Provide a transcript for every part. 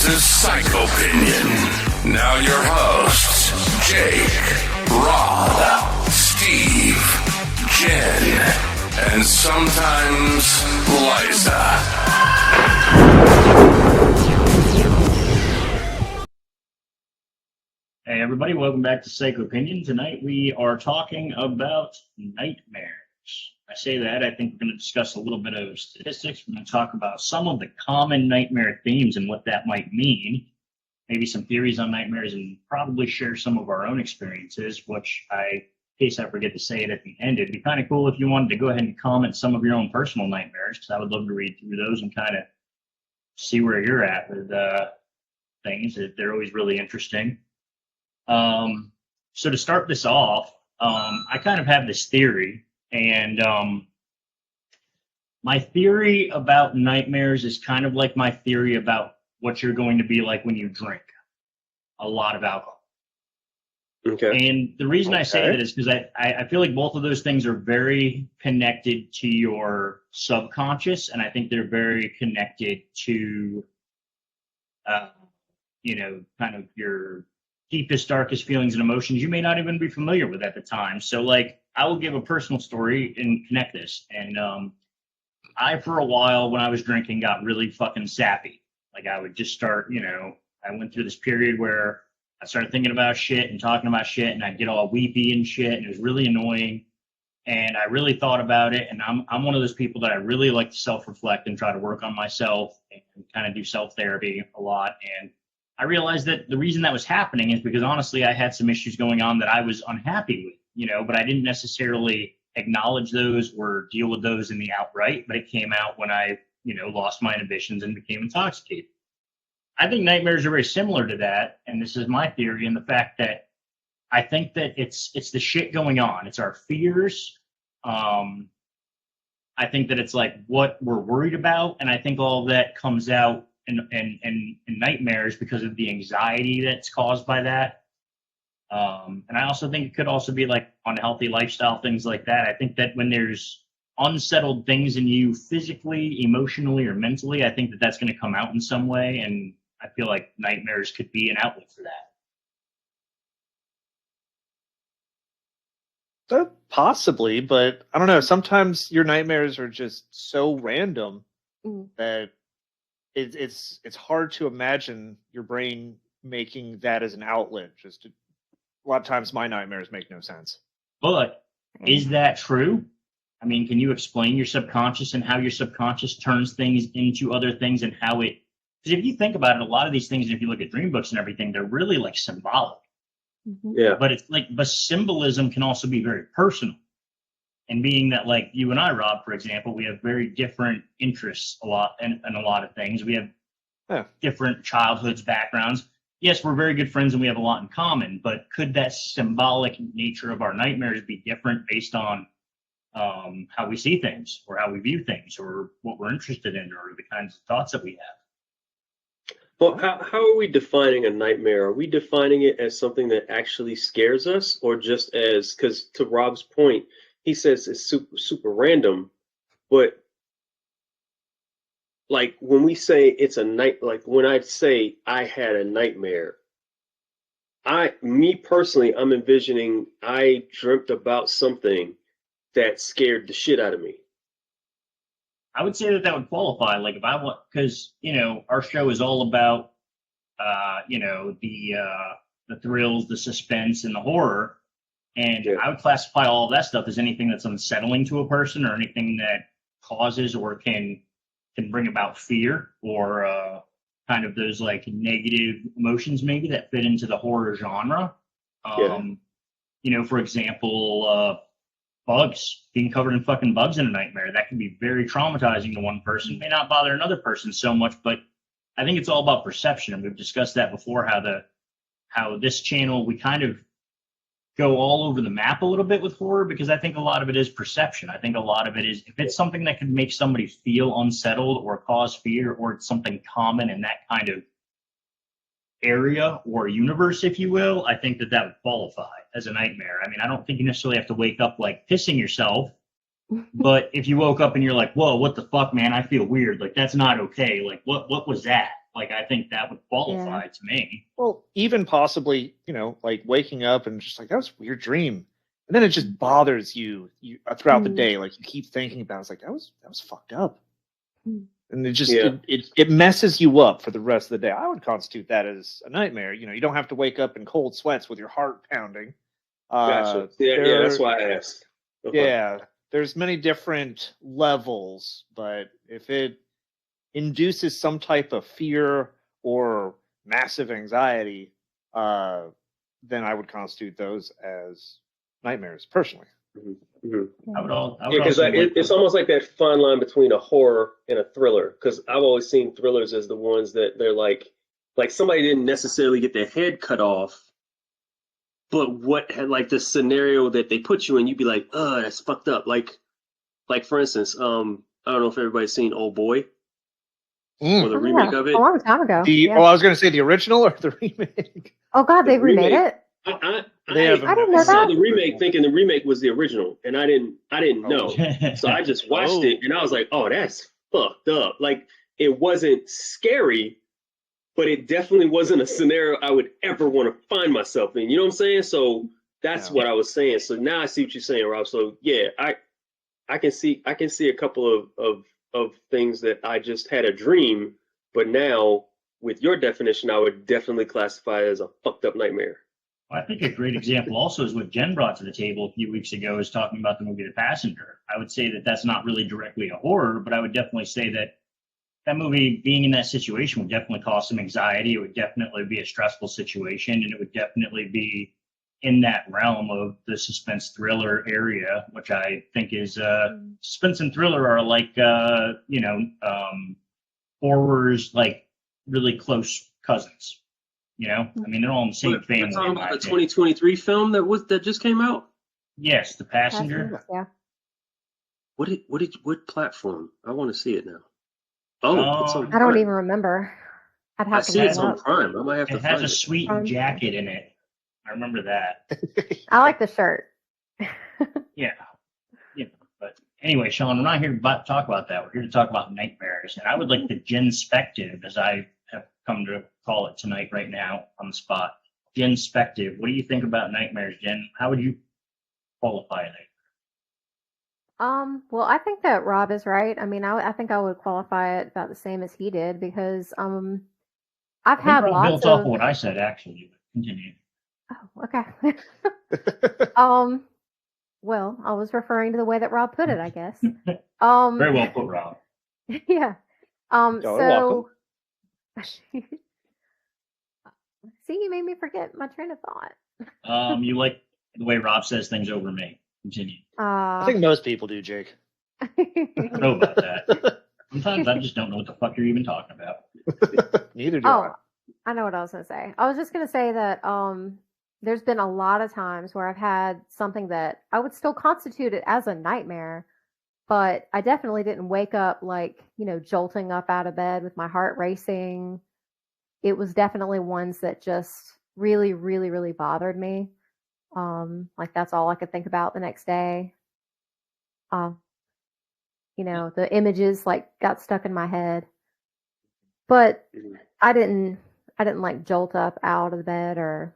is Psychopinion. Now your hosts, Jake, Rob, Steve, Jen, and sometimes Liza. Hey everybody, welcome back to Psychopinion. Tonight we are talking about nightmares. I say that, I think we're going to discuss a little bit of statistics. We're going to talk about some of the common nightmare themes and what that might mean. Maybe some theories on nightmares and probably share some of our own experiences, which in case I forget to say it at the end, it'd be kind of cool if you wanted to go ahead and comment some of your own personal nightmares, because I would love to read through those and kind of see where you're at with things. They're always really interesting. So to start this off, I kind of have this theory, and my theory about nightmares is kind of like my theory about what you're going to be like when you drink a lot of alcohol. Okay. And the reason I say that is because I feel like both of those things are very connected to your subconscious, and I think they're very connected to, kind of your deepest, darkest feelings and emotions you may not even be familiar with at the time. So, like, I will give a personal story and connect this. And I, for a while, when I was drinking, got really fucking sappy. Like, I would just start, I went through this period where I started thinking about shit and talking about shit, and I'd get all weepy and shit, and it was really annoying. And I really thought about it, and I'm one of those people that I really like to self-reflect and try to work on myself and kind of do self-therapy a lot. And I realized that the reason that was happening is because, honestly, I had some issues going on that I was unhappy with, but I didn't necessarily acknowledge those or deal with those in the outright, but it came out when I, lost my inhibitions and became intoxicated. I think nightmares are very similar to that, and this is my theory, and the fact that I think that it's the shit going on. It's our fears. I think that it's like what we're worried about, and I think all of that comes out in nightmares because of the anxiety that's caused by that. And I also think it could also be like unhealthy lifestyle, things like that. I think that when there's unsettled things in you physically, emotionally, or mentally, I think that that's going to come out in some way. And I feel like nightmares could be an outlet for that. Possibly, but I don't know. Sometimes your nightmares are just so random that it's hard to imagine your brain making that as an outlet. A lot of times my nightmares make no sense. But is that true? I mean, can you explain your subconscious and how your subconscious turns things into other things and how it, because if you think about it, a lot of these things, and if you look at dream books and everything, they're really like symbolic. Yeah. But it's like, but symbolism can also be very personal. And being that, like, you and I, Rob, for example, we have very different interests in a lot of things. We have different childhoods, backgrounds. Yes, we're very good friends and we have a lot in common, but could that symbolic nature of our nightmares be different based on how we see things or how we view things or what we're interested in or the kinds of thoughts that we have? Well, how are we defining a nightmare? Are we defining it as something that actually scares us, or just as, because to Rob's point, he says it's super random, but like when we say it's a night, like when I say I had a nightmare, me personally, I'm envisioning I dreamt about something that scared the shit out of me. I would say that would qualify. Like if I want, because, our show is all about, the thrills, the suspense, and the horror. And I would classify all of that stuff as anything that's unsettling to a person or anything that causes or can bring about fear or kind of those like negative emotions maybe that fit into the horror genre. For example, bugs, being covered in fucking bugs in a nightmare. That can be very traumatizing to one person. May not bother another person so much, but I think it's all about perception. And we've discussed that before, how this channel, we kind of go all over the map a little bit with horror because I think a lot of it is perception. I think a lot of it is, if it's something that could make somebody feel unsettled or cause fear, or it's something common in that kind of area or universe, if you will, I think that would qualify as a nightmare. I mean, I don't think you necessarily have to wake up like pissing yourself, but if you woke up and you're like, whoa, what the fuck, man, I feel weird. Like, that's not okay. Like, what was that? Like, I think that would qualify to me. Well, even possibly, like waking up and just like, that was a weird dream. And then it just bothers you throughout the day. Like you keep thinking about it. It's like, that was fucked up. And it just, it messes you up for the rest of the day. I would constitute that as a nightmare. You don't have to wake up in cold sweats with your heart pounding. Gotcha. Yeah, that's why I asked. Okay. Yeah, there's many different levels, but if it induces some type of fear or massive anxiety, then I would constitute those as nightmares personally. Mm-hmm. I would because it's almost like that fine line between a horror and a thriller. Because I've always seen thrillers as the ones that they're like somebody didn't necessarily get their head cut off, but what had like the scenario that they put you in, you'd be like, oh, that's fucked up. Like for instance, I don't know if everybody's seen Old Boy or the remake of it. A long time ago. Oh, I was going to say the original or the remake. Oh God, they remade it. I didn't know saw that. the remake thinking the remake was the original, and I didn't know. So I just watched it, and I was like, oh, that's fucked up. Like, it wasn't scary, but it definitely wasn't a scenario I would ever want to find myself in. You know what I'm saying? So that's what I was saying. So now I see what you're saying, Rob. So yeah, I can see a couple of things that I just had a dream, but now with your definition, I would definitely classify it as a fucked up nightmare. I think a great example also is what Jen brought to the table a few weeks ago, is talking about the movie The Passenger. I would say that that's not really directly a horror, but I would definitely say that that movie, being in that situation, would definitely cause some anxiety. It would definitely be a stressful situation, and it would definitely be in that realm of the suspense thriller area, which I think is suspense and thriller are like horrors, like really close cousins. I mean, they're all in the same family. We're talking about the 2023 film that just came out? Yes, The Passenger. Yeah. What platform? I want to see it now. Oh, it's on Prime. I don't even remember. I'd have to see look it's it on up. Prime. I might have to It find has a sweet jacket in it. I remember that. I like the shirt. Yeah. But anyway, Shawn, we're not here to talk about that. We're here to talk about nightmares. And I would like the Genspective, as I have come to call it tonight, right now, on the spot. Genspective. What do you think about nightmares, Jen? How would you qualify it? Well, I think that Rob is right. I mean, I think I would qualify it about the same as he did, because I've had lots built off of what I said, actually. Continue. Oh, okay. Well, I was referring to the way that Rob put it, I guess. Very well put, Rob. Yeah. So see, you made me forget my train of thought. You like the way Rob says things over me. Continue. I think most people do, Jake. I don't know about that. Sometimes I just don't know what the fuck you're even talking about. Neither do I. I know what I was going to say. I was just going to say that there's been a lot of times where I've had something that I would still constitute it as a nightmare, but I definitely didn't wake up like, jolting up out of bed with my heart racing. It was definitely ones that just really, really, really bothered me. Like that's all I could think about the next day. The images like got stuck in my head, but I didn't like jolt up out of the bed or,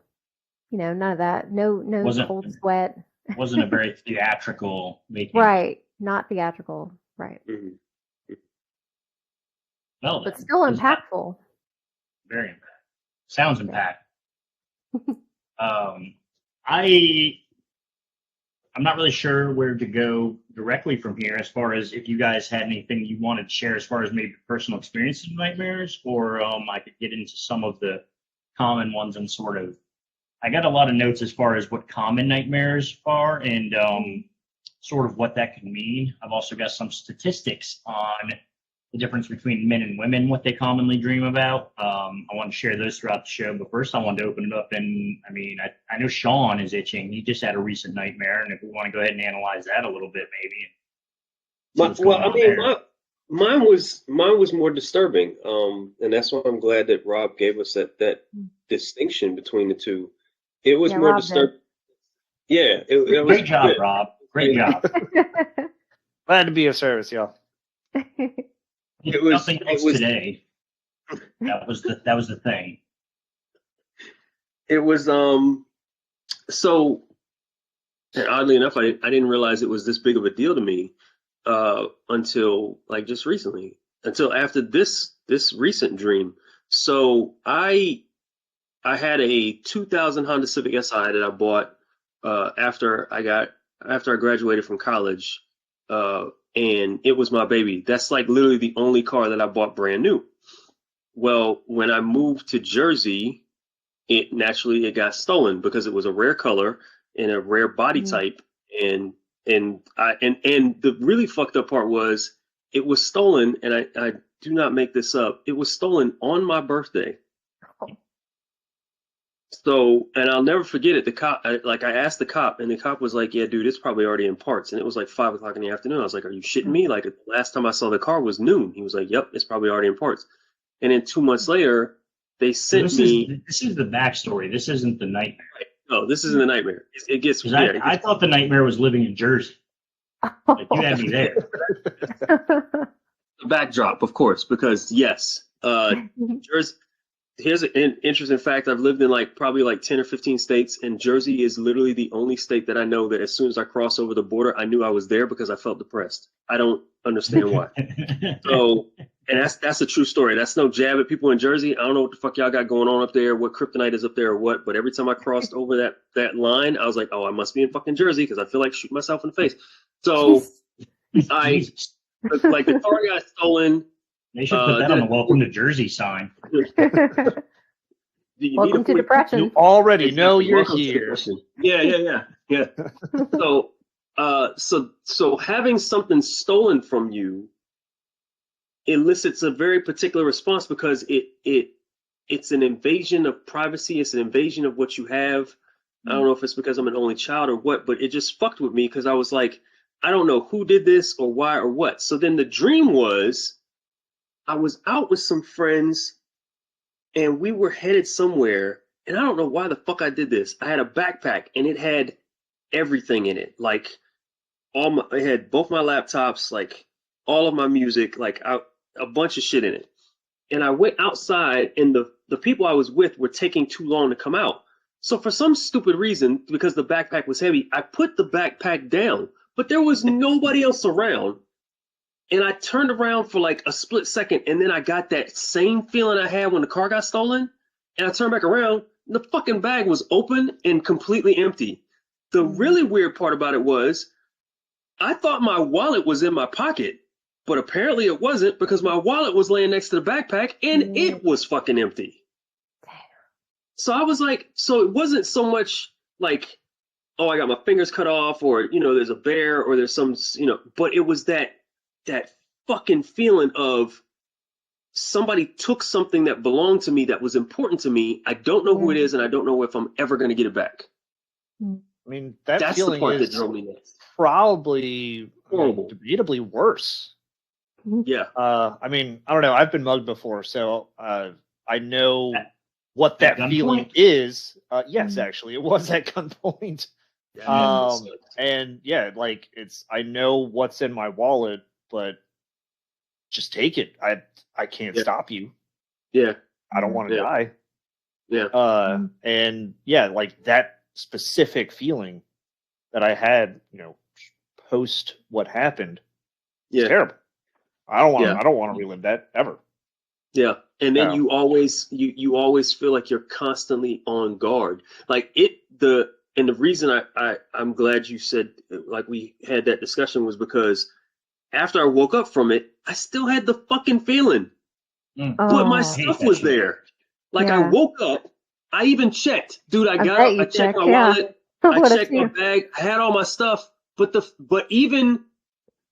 none of that. No cold sweat. Wasn't a very theatrical making. Right. Not theatrical. Right. Mm-hmm. Well, but still impactful. Very impactful. Sounds impactful. I'm not really sure where to go directly from here, as far as if you guys had anything you wanted to share as far as maybe personal experiences with nightmares, or I could get into some of the common ones and sort of, I got a lot of notes as far as what common nightmares are and sort of what that could mean. I've also got some statistics on the difference between men and women, what they commonly dream about. I want to share those throughout the show, but first I wanted to open it up. And I know Shawn is itching. He just had a recent nightmare, and if we want to go ahead and analyze that a little bit, maybe. Mine was more disturbing, and that's why I'm glad that Rob gave us that distinction between the two. It was more disturbing. Yeah, it was great job, good. Rob. Great job. Glad to be of service, y'all. Nothing else today. That was the thing. It was so, and oddly enough, I didn't realize it was this big of a deal to me until like just recently, until after this recent dream. So I had a 2000 Honda Civic Si that I bought after I graduated from college, and it was my baby. That's like literally the only car that I bought brand new. Well, when I moved to Jersey, it got stolen because it was a rare color and a rare body type, and the really fucked up part was it was stolen, and I do not make this up. It was stolen on my birthday. So, and I'll never forget it. The cop, I asked the cop, and the cop was like, "Yeah, dude, it's probably already in parts." And it was like 5 o'clock in the afternoon. I was like, "Are you shitting me?" Like, the last time I saw the car was noon. He was like, "Yep, it's probably already in parts." And then 2 months later, they sent me. This is the backstory. This isn't the nightmare. No, this isn't the nightmare. It gets. I thought the nightmare was living in Jersey. Like, you had me there. The backdrop, of course, because yes, Jersey. Here's an interesting fact. I've lived in probably 10 or 15 states, and Jersey is literally the only state that I know that as soon as I cross over the border, I knew I was there because I felt depressed. I don't understand why. So, and that's a true story. That's no jab at people in Jersey. I don't know what the fuck y'all got going on up there, what kryptonite is up there or what, but every time I crossed over that line, I was like, oh, I must be in fucking Jersey because I feel like shooting myself in the face. So the car got stolen. They should put that on the welcome to Jersey sign. Welcome to depression. You already know you're here. Yeah. So having something stolen from you elicits a very particular response because it's an invasion of privacy. It's an invasion of what you have. I don't know if it's because I'm an only child or what, but it just fucked with me because I was like, I don't know who did this or why or what. So then the dream was, I was out with some friends and we were headed somewhere, and I don't know why the fuck I did this. I had a backpack and it had everything in it. Like it had both my laptops, like all of my music, like a bunch of shit in it. And I went outside and the people I was with were taking too long to come out. So for some stupid reason, because the backpack was heavy, I put the backpack down, but there was nobody else around. And I turned around for like a split second, and then I got that same feeling I had when the car got stolen. And I turned back around, and the fucking bag was open and completely empty. The really weird part about it was, I thought my wallet was in my pocket, but apparently it wasn't because my wallet was laying next to the backpack, and it was fucking empty. So I was like, so it wasn't so much like, oh, I got my fingers cut off, or, there's a bear, or there's some, but it was that fucking feeling of somebody took something that belonged to me that was important to me. I don't know who it is, and I don't know if I'm ever going to get it back. I mean, that's the feeling part is that drove me nuts. Probably Horrible. Debatably worse. Yeah. I mean, I don't know. I've been mugged before, so I know what that feeling is. Yes, actually, it was at gunpoint. And yeah, like I know what's in my wallet, but just take it. I can't stop you. Yeah. I don't want to die. Yeah. And yeah, like that specific feeling that I had, post what happened. It's terrible. I don't want to relive that ever. Yeah. And then you always feel like you're constantly on guard. Like and the reason I'm glad you said, like, we had that discussion was because after I woke up from it, I still had the fucking feeling. But my stuff was there. Like, I woke up, I even checked. Dude, I got up, I checked my wallet, I checked my bag, I had all my stuff. But even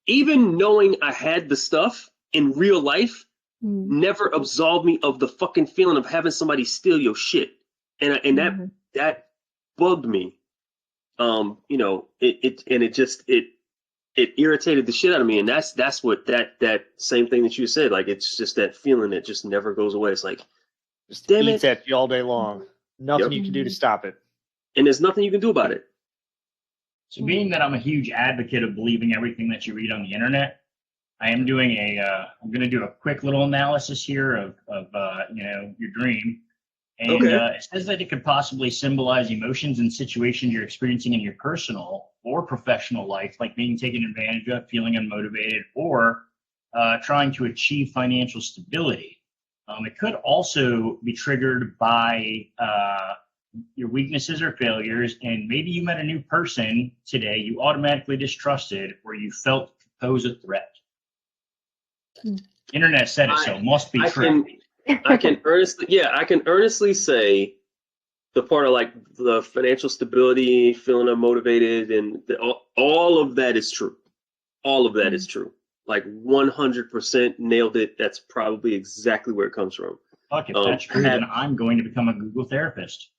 knowing I had the stuff in real life never absolved me of the fucking feeling of having somebody steal your shit. And that bugged me. It irritated the shit out of me, and that's what that same thing that you said, like, it's just that feeling that just never goes away. It's like, just eats at you all day long. Nothing you can do to stop it. And there's nothing you can do about it. So being that I'm a huge advocate of believing everything that you read on the internet, I am doing I'm going to do a quick little analysis here of your dream. And Okay. it says that it could possibly symbolize emotions and situations you're experiencing in your personal or professional life, like being taken advantage of, feeling unmotivated, or trying to achieve financial stability. It could also be triggered by your weaknesses or failures, and maybe you met a new person today you automatically distrusted or you felt could pose a threat. Internet said it, so must be true. I can earnestly say the part of like the financial stability, feeling unmotivated, and all of that is true. All of that is true. Like 100% nailed it. That's probably exactly where it comes from. Fuck, if that's true, then I'm going to become a Google therapist.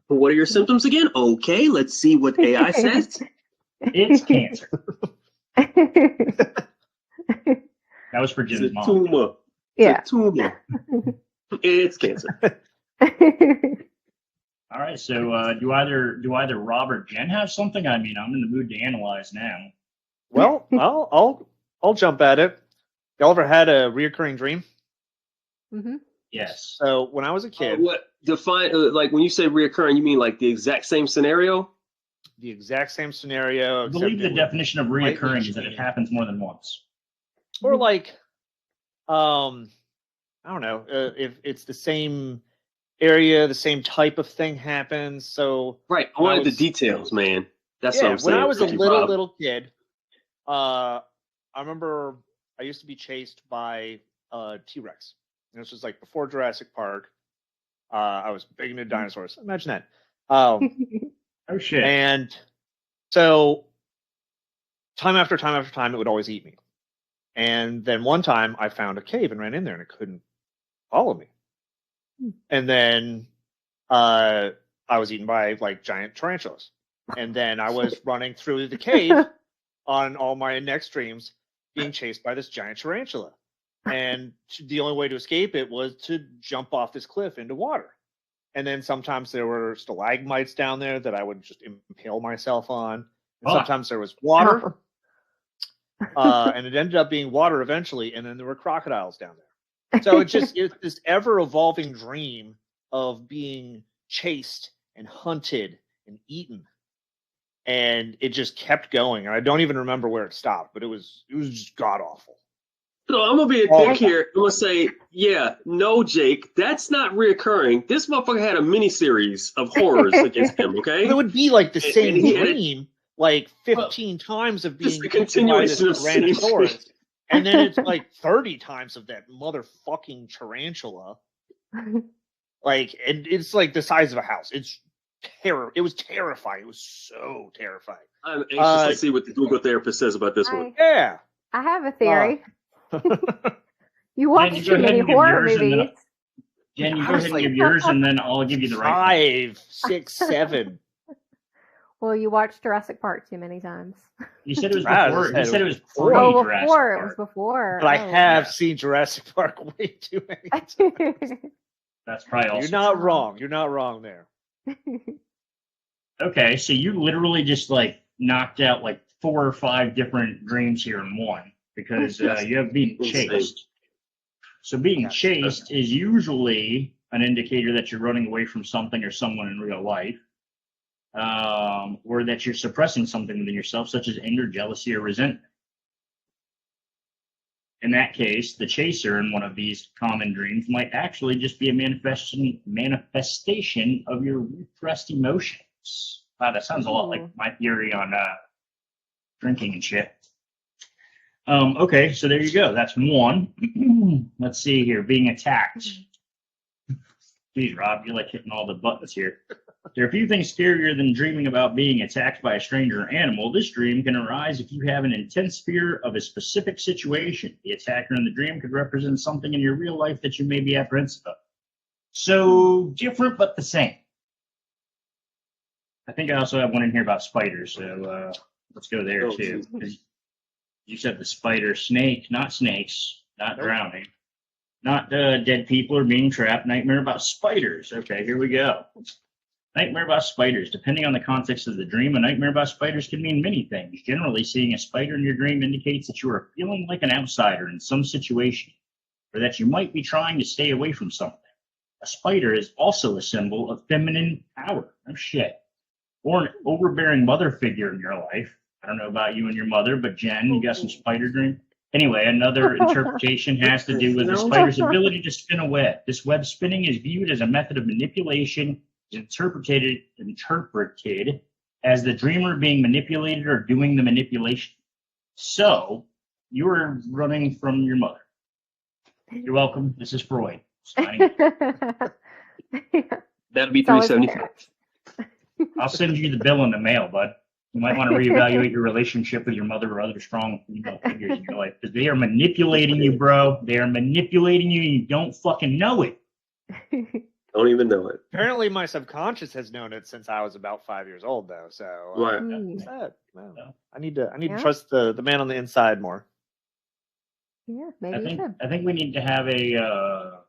What are your symptoms again? Okay, let's see what AI says. It's cancer. That was for It's a Jim's mom. tumor. Yeah. It's a tumor. It's cancer. All right, so do either Rob or Jen have something? I mean, I'm in the mood to analyze now. Well, I'll jump at it. Y'all ever had a reoccurring dream? Mm-hmm. Yes. So when I was a kid, What define like when you say reoccurring, you mean like the exact same scenario? the exact same scenario. I believe except the it would definition of slightly reoccurring is that it change. happens more than once. Or like, I don't know, if it's the same area, the same type of thing happens. So Right. I wanted the details, man. That's what I'm saying. when I was a Thank you, Bob. little kid, I remember I used to be chased by a T-Rex. And this was like before Jurassic Park. I was big into dinosaurs. Imagine that. Oh shit. And so time after time after time, it would always eat me. And then one time I found a cave and ran in there and it couldn't follow me. And then I was eaten by like giant tarantulas. And then I was running through the cave on all my next streams being chased by this giant tarantula. And the only way to escape it was to jump off this cliff into water. And then sometimes there were stalagmites down there that I would just impale myself on. And sometimes there was water. And it ended up being water eventually. And then there were crocodiles down there. So it's this ever evolving dream of being chased and hunted and eaten. And it just kept going. And I don't even remember where it stopped, but it was just god awful. So I'm gonna be a dick here. I'm gonna say, yeah, no, Jake, that's not reoccurring. This motherfucker had a mini-series of horrors against him, okay? It would be like the same And he had dream, like 15 times of being just a eaten by continuation this of same Tyrannosaurus. And then it's like 30 times of that motherfucking tarantula. Like, and it's like the size of a house. It's terror. It was terrifying. It was so terrifying. I'm anxious to see what the Google therapist says about this one. Yeah. I have a theory. You watch too many horror movies. Jen, you go ahead and give yours, and then I'll give you the right 5, 6, 7. Well, you watched Jurassic Park too many times. You said it was before. You said it was before. Oh, before. It was before. But I have seen Jurassic Park way too many times. That's probably also. You're not wrong. You're not wrong there. Okay, so you literally just like knocked out like 4 or 5 different dreams here in one because you have being chased. So being chased is usually an indicator that you're running away from something or someone in real life, or that you're suppressing something within yourself, such as anger, jealousy, or resentment. In that case, the chaser in one of these common dreams might actually just be a manifestation of your repressed emotions. Wow, that sounds a lot like my theory on drinking and shit. Okay, so there you go. That's one. Let's see here. Being attacked. Geez, Rob, you're like hitting all the buttons here. There are a few things scarier than dreaming about being attacked by a stranger or animal. This dream can arise if you have an intense fear of a specific situation. The attacker in the dream could represent something in your real life that you may be apprehensive of. So different, but the same. I think I also have one in here about spiders, so let's go there too. You said the spider, snake, not snakes, not drowning, not dead people or being trapped. Nightmare about spiders. Okay, here we go. Nightmare about spiders. Depending on the context of the dream, a nightmare about spiders can mean many things. Generally, seeing a spider in your dream indicates that you are feeling like an outsider in some situation, or that you might be trying to stay away from something. A spider is also a symbol of feminine power. Oh shit. Or an overbearing mother figure in your life. I don't know about you and your mother, but Jen, you got some spider dream? Anyway, another interpretation has to do with the spider's ability to spin a web. This web spinning is viewed as a method of manipulation, is interpreted as the dreamer being manipulated or doing the manipulation. So, you're running from your mother. You're welcome. This is Freud. Signing off. That'll be It's always $375. I'll send you the bill in the mail, bud. You might want to reevaluate your relationship with your mother or other strong female figures in your life, because they are manipulating you, bro. They are manipulating you, and you don't fucking know it. Don't even know it. Apparently, my subconscious has known it since I was about 5 years old, though. So, Right. what's that? Wow. I need to Yeah. trust the man on the inside more. Yeah, maybe you should. I think we need to have a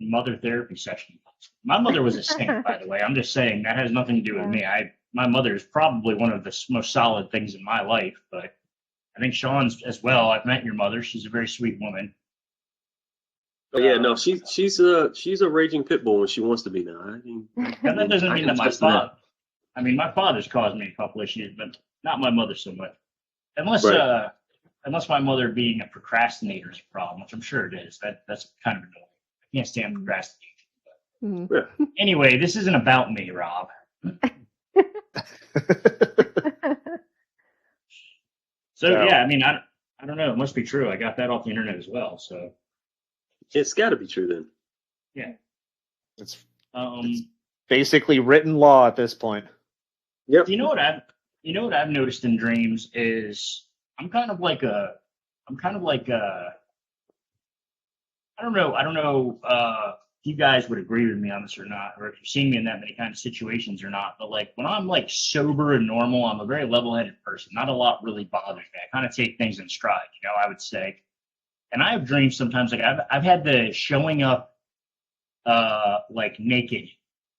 mother therapy session. My mother was a saint, by the way. I'm just saying that has nothing to do with me. My mother is probably one of the most solid things in my life, but I think Shawn's as well. I've met your mother. She's a very sweet woman. Oh yeah, no, she's a raging pit bull when she wants to be now. I mean, And that doesn't mean that my father. I mean, my father's caused me a couple issues, but not my mother so much. Unless my mother being a procrastinator is a problem, which I'm sure it is. That's kind of annoying. I can't stand procrastination. But anyway, this isn't about me, Rob. So yeah, I mean, I don't know. It must be true. I got that off the internet as well. So it's got to be true then. yeah, It's basically written law at this point. Yep. You know what I've noticed in dreams is I'm kind of like I don't know if you guys would agree with me on this or not, or if you've seen me in that many kind of situations or not, but like when I'm like sober and normal, I'm a very level-headed person. Not a lot really bothers me. I kind of take things in stride, I would say. And I have dreams sometimes, like I've had the showing up like naked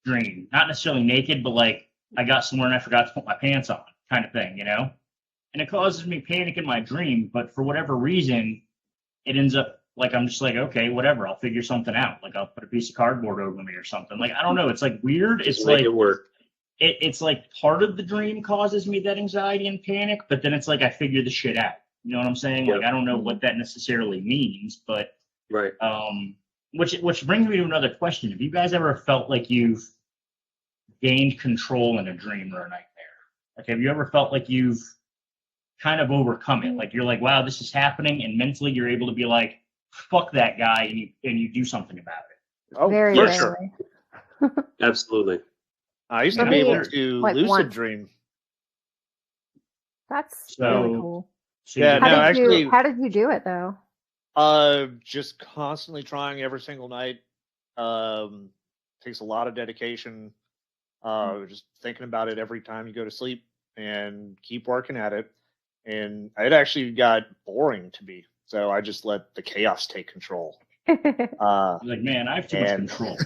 dream. Not necessarily naked, but like I got somewhere and I forgot to put my pants on kind of thing, And it causes me panic in my dream, but for whatever reason, it ends up like I'm just like, okay, whatever, I'll figure something out. Like I'll put a piece of cardboard over me or something. Like I don't know, it's like weird. It's Make like it work. It's like part of the dream causes me that anxiety and panic, but then it's like I figure the shit out. You know what I'm saying? Yep. Like I don't know what that necessarily means, but Right. which brings me to another question. Have you guys ever felt like you've gained control in a dream or a nightmare? Like have you ever felt like you've kind of overcome it? Like you're like, wow, this is happening, and mentally you're able to be like, fuck that guy, and you do something about it. Oh, Very for rarely. sure. Absolutely. I used to For be me, able to like lucid once. dream. That's So- really cool. So Yeah, you- no, actually- How did you do it though? Just constantly trying every single night. Takes a lot of dedication. Just thinking about it every time you go to sleep and keep working at it. And it actually got boring to me. So I just let the chaos take control. like, man, I have too much and- control.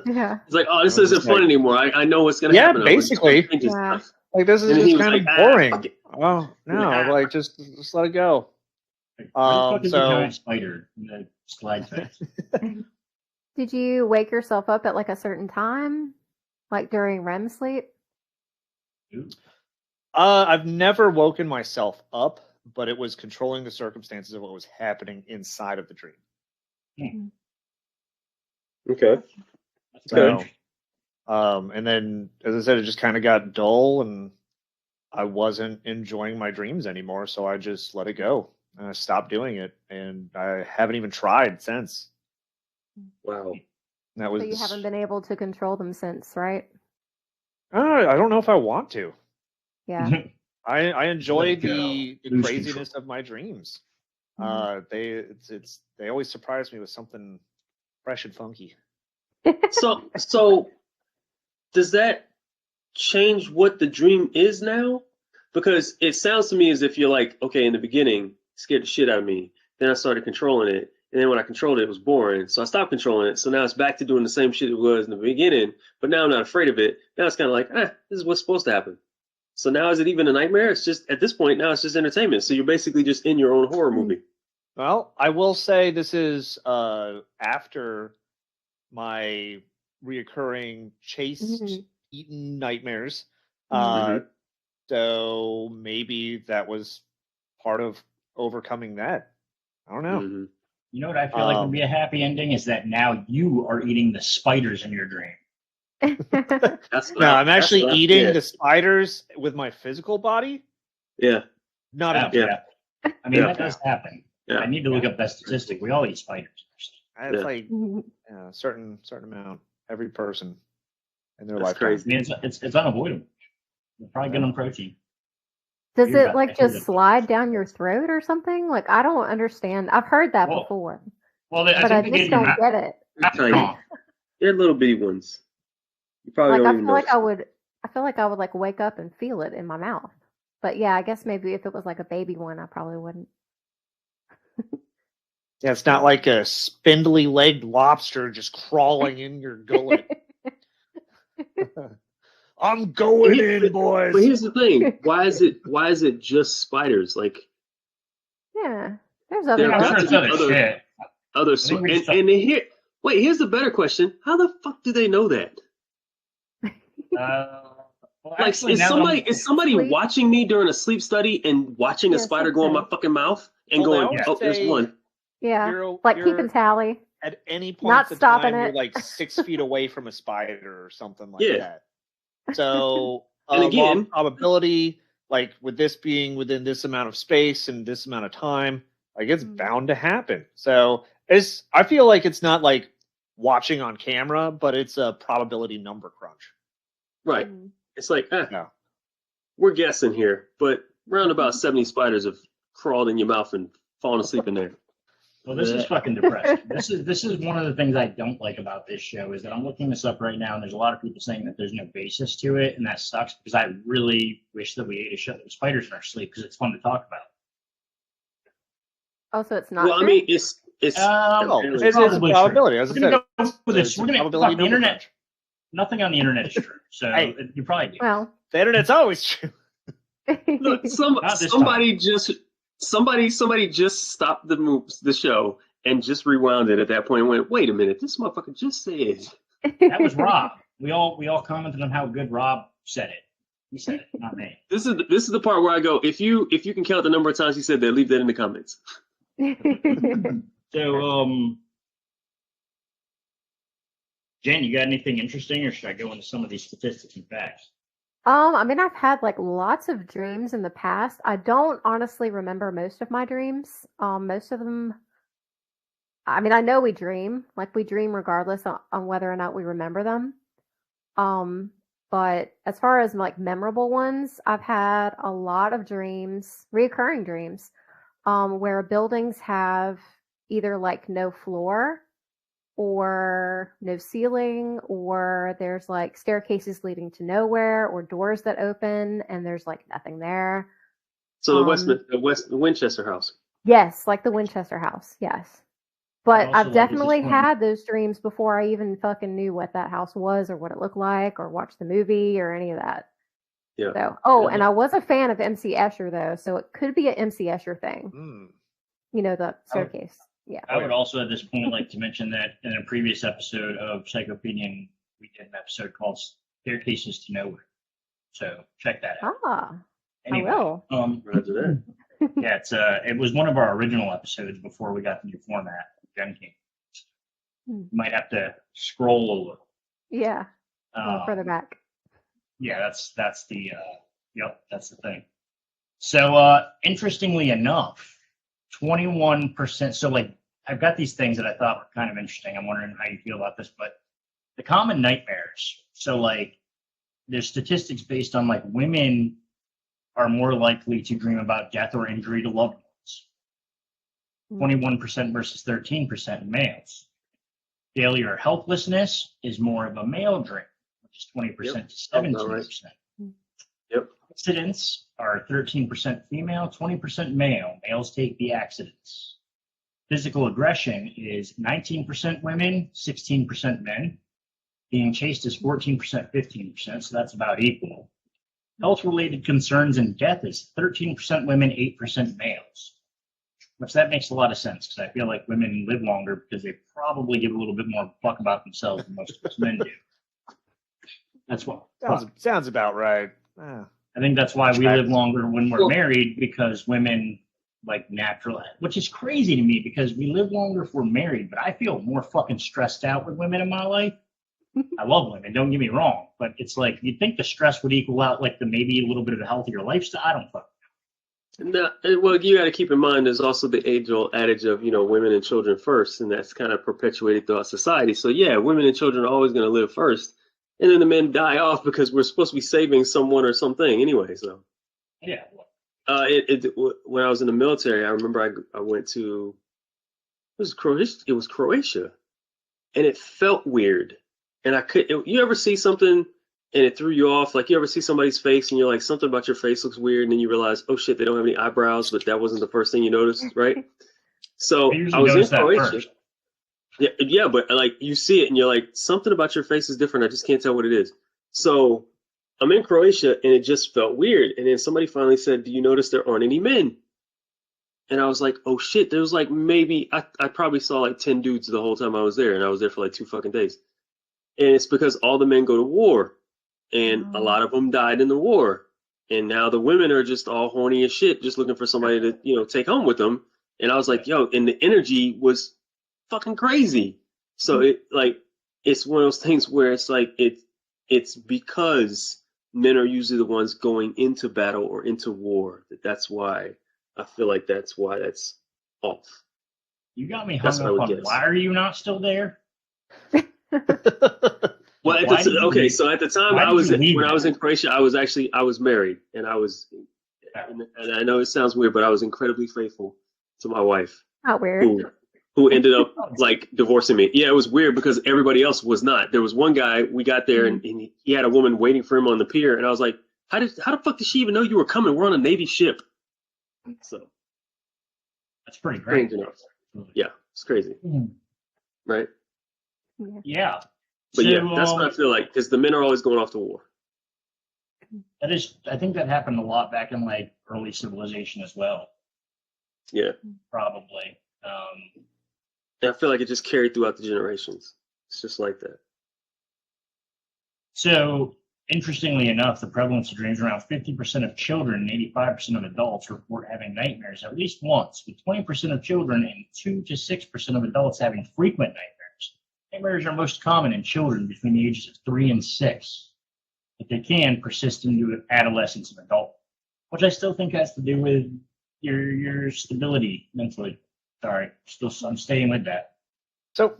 Yeah. It's like, oh, this I was isn't just fun like- anymore. I know what's gonna Yeah, happen. basically. Yeah. Like this is And he just was kind of like, boring. fuck it. Oh no, like just let it go. Like, where the fuck is the So- giant spider in the slide fence? Did you wake yourself up at like a certain time, like during REM sleep? Ooh. I've never woken myself up, but it was controlling the circumstances of what was happening inside of the dream. Okay. That's So, good. and then, as I said, it just kind of got dull, and I wasn't enjoying my dreams anymore. So I just let it go, and I stopped doing it, and I haven't even tried since. Wow. That was. So you haven't been able to control them since, right? I don't know if I want to. Yeah. I enjoy Let it go. the Lose craziness of my dreams. They always surprise me with something fresh and funky. So does that change what the dream is now? Because it sounds to me as if you're like, okay, in the beginning, it scared the shit out of me. Then I started controlling it, And then when I controlled it, it was boring. So I stopped controlling it. So now it's back to doing the same shit it was in the beginning. But now I'm not afraid of it. Now it's kind of like, this is what's supposed to happen. So now is it even a nightmare? It's just, at this point, now it's just entertainment. So you're basically just in your own horror movie. Well, I will say this is after my reoccurring chase-eaten nightmares. So maybe that was part of overcoming that. I don't know. You know what I feel like would be a happy ending is that now you are eating the spiders in your dream. I'm actually eating the spiders with my physical body. Yeah. Not enough. Yeah. I mean, that does happen. Yeah. I need to look up that statistic. We all eat spiders. It's like a certain amount every person in their That's lifetime. crazy. I mean, it's unavoidable. You're probably good on protein. Does it like just slide down your throat or something? Like, I don't understand. I've heard that before. Well, but I just don't get it. They're little bitty ones. You probably don't even know. I feel like I would like wake up and feel it in my mouth. But yeah, I guess maybe if it was like a baby one, I probably wouldn't. Yeah, it's not like a spindly legged lobster just crawling in your gullet. I'm going in, boys. But here's the thing: why is it just spiders? Like, yeah, there's other. Other Wait, here's the better question: how the fuck do they know that? Like, is somebody watching me during a sleep study and watching a spider go in my fucking mouth and going, there's one. Yeah, like keeping tally. At any point, not stopping it. You're like 6 feet away from a spider or something like that. So, and again, probability, like with this being within this amount of space and this amount of time, like it's bound to happen. So I feel like it's not like watching on camera, but it's a probability number crunch. Right. It's like, we're guessing here, but round about 70 spiders have crawled in your mouth and fallen asleep in there. Well, this is fucking depressing. This is one of the things I don't like about this show is that I'm looking this up right now, and there's a lot of people saying that there's no basis to it, and that sucks because I really wish that we ate a show that was spiders in our sleep because it's fun to talk about. Oh, so it's not. Well, I mean, it's a probability. As I said, we're gonna fuck the internet. Nothing on the internet is true, so you probably do. Well, the internet's always true. Look, somebody just stopped the show and just rewound it at that point and went, wait a minute, this motherfucker just said. That was Rob. We all commented on how good Rob said it. He said it, not me. This is the part where I go, if you can count the number of times he said that, leave that in the comments. So Jen, you got anything interesting, or should I go into some of these statistics and facts? I mean, I've had like lots of dreams in the past. I don't honestly remember most of my dreams. Most of them, I mean, I know we dream regardless on whether or not we remember them. But as far as like memorable ones, I've had a lot of dreams, reoccurring dreams, where buildings have either like no floor or no ceiling, or there's like staircases leading to nowhere, or doors that open and there's like nothing there. So the Winchester house. Yes, like the Winchester house. Yes, but I've definitely had those dreams before I even fucking knew what that house was or what it looked like or watched the movie or any of that. Yeah. So, and I was a fan of MC Escher though, so it could be an MC Escher thing. You know, the staircase. Yeah. I would also at this point like to mention that in a previous episode of Psychopinion, we did an episode called Staircases to Nowhere. So check that out. Anyway, I will. Yeah, it was one of our original episodes before we got the new format. Jen came. You might have to scroll a little. Yeah. Further back. Yeah, that's the that's the thing. So interestingly enough, 21%. So like I've got these things that I thought were kind of interesting. I'm wondering how you feel about this, but the common nightmares. So like there's statistics based on like women are more likely to dream about death or injury to loved ones. 21% versus 13% in males. Failure or helplessness is more of a male dream, which is 20% to 17%. Yep. Accidents are 13% female, 20% male. Males take the accidents. Physical aggression is 19% women, 16% men. Being chased is 14%, 15%, so that's about equal. Health-related concerns and death is 13% women, 8% males. Which that makes a lot of sense, because I feel like women live longer because they probably give a little bit more fuck about themselves than most of us men do. That's what sounds about right. I think that's why we live longer when we're married, because women like natural, which is crazy to me because we live longer if we're married, but I feel more fucking stressed out with women in my life. I love women, don't get me wrong, but it's like you'd think the stress would equal out like the maybe a little bit of a healthier lifestyle. I don't fucking know. Well, you got to keep in mind there's also the age-old adage of, women and children first, and that's kind of perpetuated throughout society. So yeah, women and children are always going to live first, and then the men die off because we're supposed to be saving someone or something anyway. So yeah. When I was in the military, I remember I went to it was Croatia, and it felt weird, and you ever see something and it threw you off? Like, you ever see somebody's face and you're like, something about your face looks weird, and then you realize, oh shit, they don't have any eyebrows, but that wasn't the first thing you noticed, right? So I was in Croatia. Yeah, but like you see it and you're like, something about your face is different. I just can't tell what it is. So I'm in Croatia and it just felt weird. And then somebody finally said, do you notice there aren't any men? And I was like, oh shit, there was like maybe, I probably saw like 10 dudes the whole time I was there, and I was there for like 2 fucking days. And it's because all the men go to war, and a lot of them died in the war. And now the women are just all horny as shit, just looking for somebody to, take home with them. And I was like, yo, and the energy was fucking crazy. So it's one of those things where it's like, it's because men are usually the ones going into battle or into war. That's why I feel like that's off. You got me hung up on why are you not still there? Well, so at the time when I was in Croatia, I was married, and and I know it sounds weird, but I was incredibly faithful to my wife. Not weird. Who ended up like divorcing me. Yeah, it was weird because everybody else was not. There was one guy, we got there and he had a woman waiting for him on the pier, and I was like, how the fuck did she even know you were coming? We're on a Navy ship. So that's pretty great. Yeah, it's crazy. Right? Yeah. But that's what I feel like, because the men are always going off to war. I think that happened a lot back in like early civilization as well. Yeah. Probably. And I feel like it just carried throughout the generations. It's just like that. So, interestingly enough, the prevalence of dreams, around 50% of children and 85% of adults report having nightmares at least once, with 20% of children and 2 to 6% of adults having frequent nightmares. Nightmares are most common in children between the ages of 3 and 6, but they can persist into adolescence and adulthood, which I still think has to do with your stability mentally. Sorry, I'm staying with that. So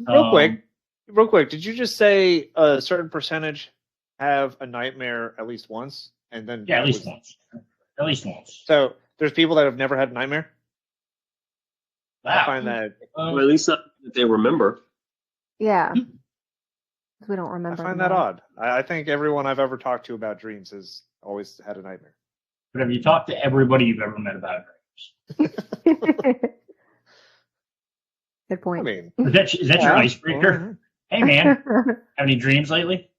real quick, did you just say a certain percentage have a nightmare at least once, and then at least once. At least once. So there's people that have never had a nightmare. Wow. I find that well, at least not that they remember. Yeah, we don't remember. I find that odd. I think everyone I've ever talked to about dreams has always had a nightmare. But have you talked to everybody you've ever met about dreams? Good point. I mean, is that your icebreaker? Hey man, have any dreams lately?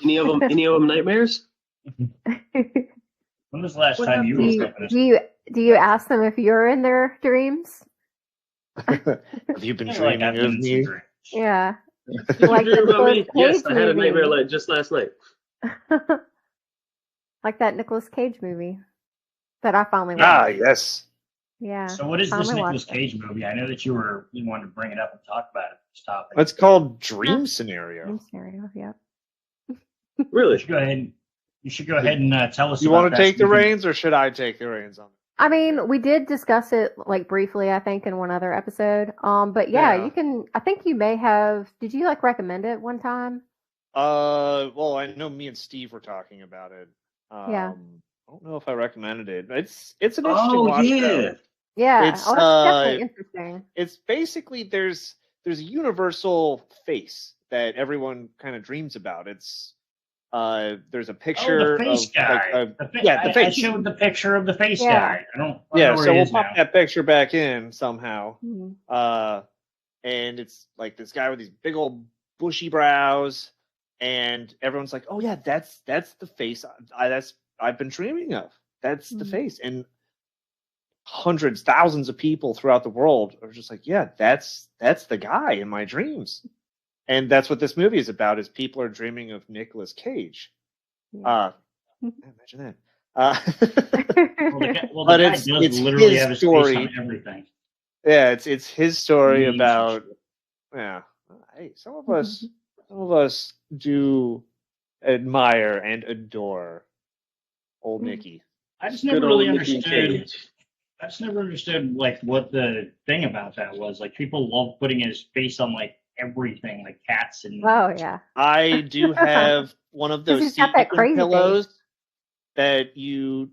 Any of them nightmares? When was the last time you woke up? Do you ask them if you're in their dreams? Have you been dreaming of me? Yeah. Like yes, I had a nightmare just last night. Like that Nicolas Cage movie that I finally watched. Yes. Yeah. So what is this Nicolas Cage movie? I know that you wanted to bring it up and talk about it. This topic. It's called Dream Scenario. Dream Scenario, yeah. Really? You should go ahead and tell us. You want to take the reins, or should I take the reins on it? I mean, we did discuss it like briefly, I think, in one other episode. But you can. I think you may have. Did you recommend it one time? Well, I know me and Steve were talking about it. Yeah. I don't know if I recommended it. It's an interesting watch. Yeah. It's definitely interesting. It's basically there's a universal face that everyone kind of dreams about. It's There's a Oh, picture the face of guy. the I face. showed the picture of the face Yeah. guy. I don't know where So he we'll is pop now. that picture back in somehow. Mhm. And it's like this guy with these big old bushy brows, and everyone's like, "Oh yeah, that's the face I've been dreaming of. That's the Mhm. face." And hundreds, thousands of people throughout the world are just like, "Yeah, that's the guy in my dreams." And that's what this movie is about: is people are dreaming of Nicolas Cage. Yeah. Imagine that. Well, But the guy it's does literally his have his story. face on everything. Yeah, it's his story Memes and about. shit. Yeah, hey, some of us do admire and adore old Nicky. I just Good never old really Nicky understood. Cage. I just never understood like what the thing about that was. Like people love putting his face on like everything, like cats and. Oh yeah. I do have one of 'Cause those he's got that sequin crazy pillows face. that you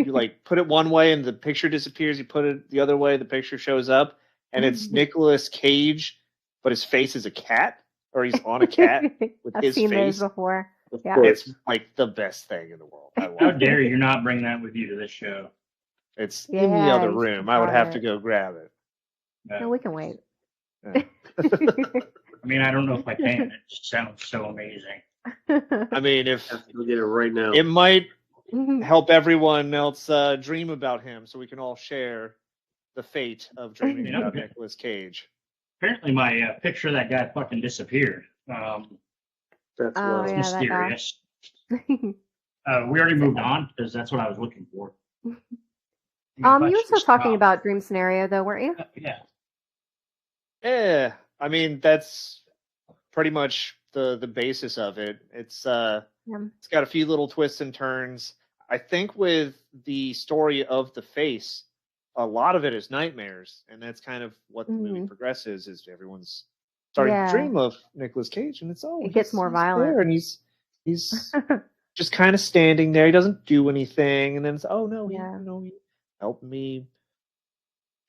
like put it one way and the picture disappears. You put it the other way, the picture shows up, and it's Nicolas Cage, but his face is a cat, or he's on a cat with I've his seen face. those before. Of Yeah. course. It's like the best thing in the world. I How love dare it. you not bring that with you to this show? It's in the Yeah, other you should room. I would try have to it. go grab it. No, we can wait. Yeah. I mean, I don't know if I can. It just sounds so amazing. I mean, if Have to go get it right now. it might Mhm. help everyone else dream about him, so we can all share the fate of dreaming You know, about Nicolas Cage. apparently my picture of that guy fucking disappeared. That's Oh It's wild. yeah, that guy. mysterious. We already moved on because that's what I was looking for. You were still talking about dream scenario though, weren't you? Yeah. Yeah, I mean that's pretty much the basis of it. It's Yeah. it's got a few little twists and turns. I think with the story of the face, a lot of it is nightmares, and that's kind of what the movie Mhm. progresses. Is everyone's starting to Yeah. dream of Nicolas Cage, and it's It gets more he's violent. there, and he's just kind of standing there. He doesn't do anything, and then it's Yeah. he helped me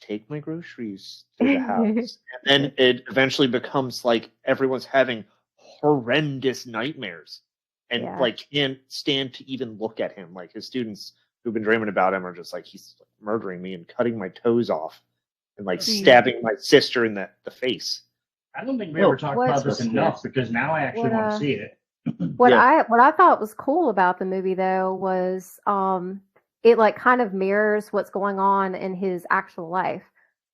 take my groceries to the house. And then it eventually becomes like everyone's having horrendous nightmares and Yeah. like can't stand to even look at him. Like his students who've been dreaming about him are just like, he's murdering me and cutting my toes off and like Hmm. stabbing my sister in the face. I don't think we ever talked about this That's enough because now I actually want to see it. What Yeah. I thought was cool about the movie though was it like kind of mirrors what's going on in his actual life,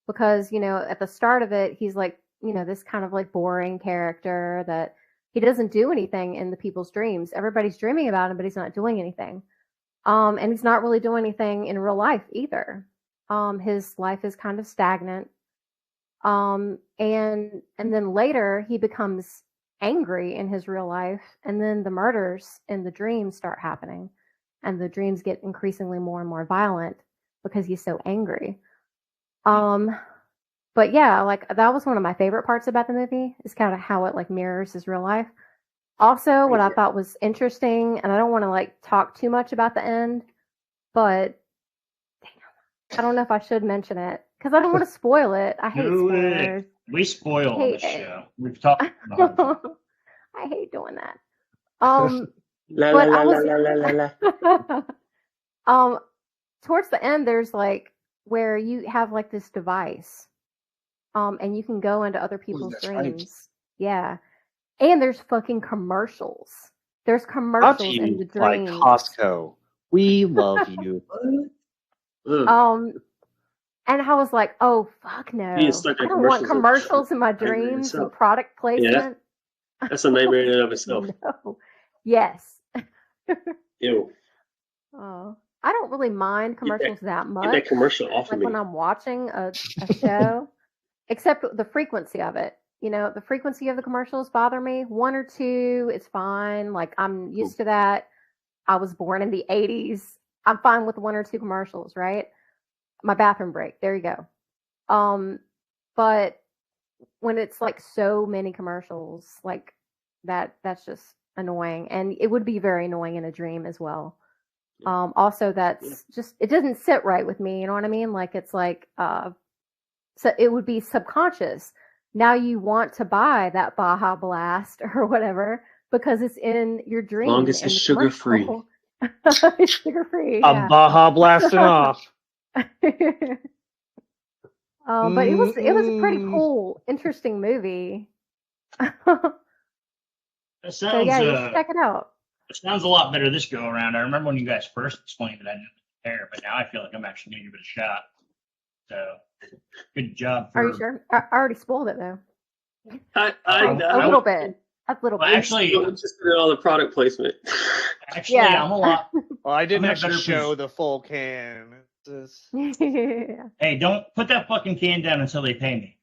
because at the start of it he's like this kind of like boring character that he doesn't do anything in the people's dreams. Everybody's dreaming about him, but he's not doing anything. And he's not really doing anything in real life either. His life is kind of stagnant. And then later he becomes angry in his real life, and then the murders in the dreams start happening, and the dreams get increasingly more and more violent because he's so angry. But yeah, like that was one of my favorite parts about the movie, is kind of how it like mirrors his real life. Also, what I thought was interesting, and I don't want to like talk too much about the end, but I don't know if I should mention it because I don't want to spoil it. I hate Do it. spoilers. We spoil on this Hate it. show. We've talked about it. I hate doing that. La la But la I la was la la la la. towards the end there's like where you have like this device. And you can go into other people's that's right. dreams. Yeah. And there's fucking commercials. There's Brought to commercials in the you by dreams. Costco. We love you. Ugh. And I was like, oh fuck no. Being stuck I in don't want commercials commercials in my nightmare in dreams and itself. product placement. That's a nightmare in and of itself. No. Yes. Ew. Oh. I don't really mind commercials that Get much. that commercial off of Like me. when I'm watching a show, except the frequency of it. The frequency of the commercials bother me. 1 or 2, it's fine. Like I'm used to that. I was born in the 80s. I'm fine with 1 or 2 commercials, right? My bathroom break. There you go. But when it's like so many commercials, like that's just annoying. And it would be very annoying in a dream as well. Also that's just, it doesn't sit right with me, you know what I mean? Like it's like so it would be subconscious. Now you want to buy that Baja Blast or whatever because it's in your dream. Long as in it's the sugar-free. commercial. It's sugar-free. I'm Yeah. Baja blasting off. But it was a pretty Mm-mm. cool, interesting movie. That So sounds yeah, you should check it out. it sounds a lot better this go around. I remember when you guys first explained it, I didn't care, but now I feel like I'm actually gonna give it a shot. So good job Are you for sure? I already spoiled it though. I A little bit. A little well, bit. actually just did all the product placement. Yeah. I'm a lot Well, I didn't I'm in a actually better show the full can. It's just- Yeah. hey, don't put that fucking can down until they pay me.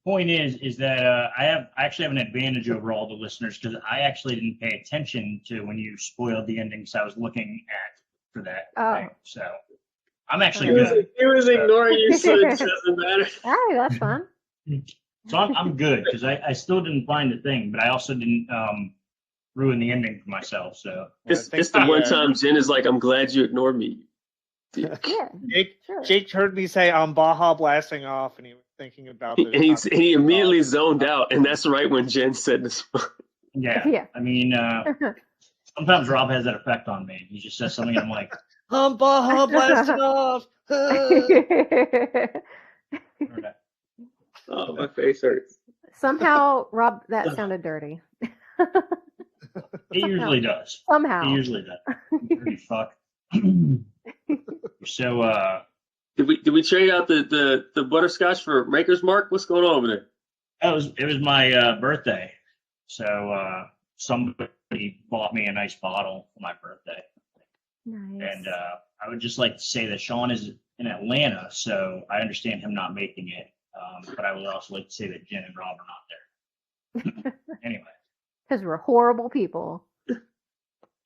Point is that I actually have an advantage over all the listeners because I actually didn't pay attention to when you spoiled the endings I was looking at for that thing. So I'm actually good. He was ignoring you, so it doesn't matter. All right, that's fun. So I'm good because I still didn't find the thing, but I also didn't ruin the ending for myself. So It's I think the one the, time Jen is like, "I'm glad you ignored me." Yeah. Sure. Jake heard me say I'm Baja blasting off, and he was thinking about the. And he immediately zoned out, and that's right when Jen said this. yeah, Yeah. I mean, sometimes Rob has that effect on me. He just says something, and I'm like, I'm Baja blasting off. okay. Oh, my face hurts. Somehow, Rob, that sounded dirty. It usually does. Somehow. It usually does. Dirty fuck. So Did we trade out the butterscotch for Maker's Mark? What's going on over there? it was my birthday. So somebody bought me a nice bottle for my birthday. Nice. And I would just like to say that Shawn is in Atlanta, so I understand him not making it. But I would also like to say that Jen and Rob are not there. Anyway. Because we're horrible people.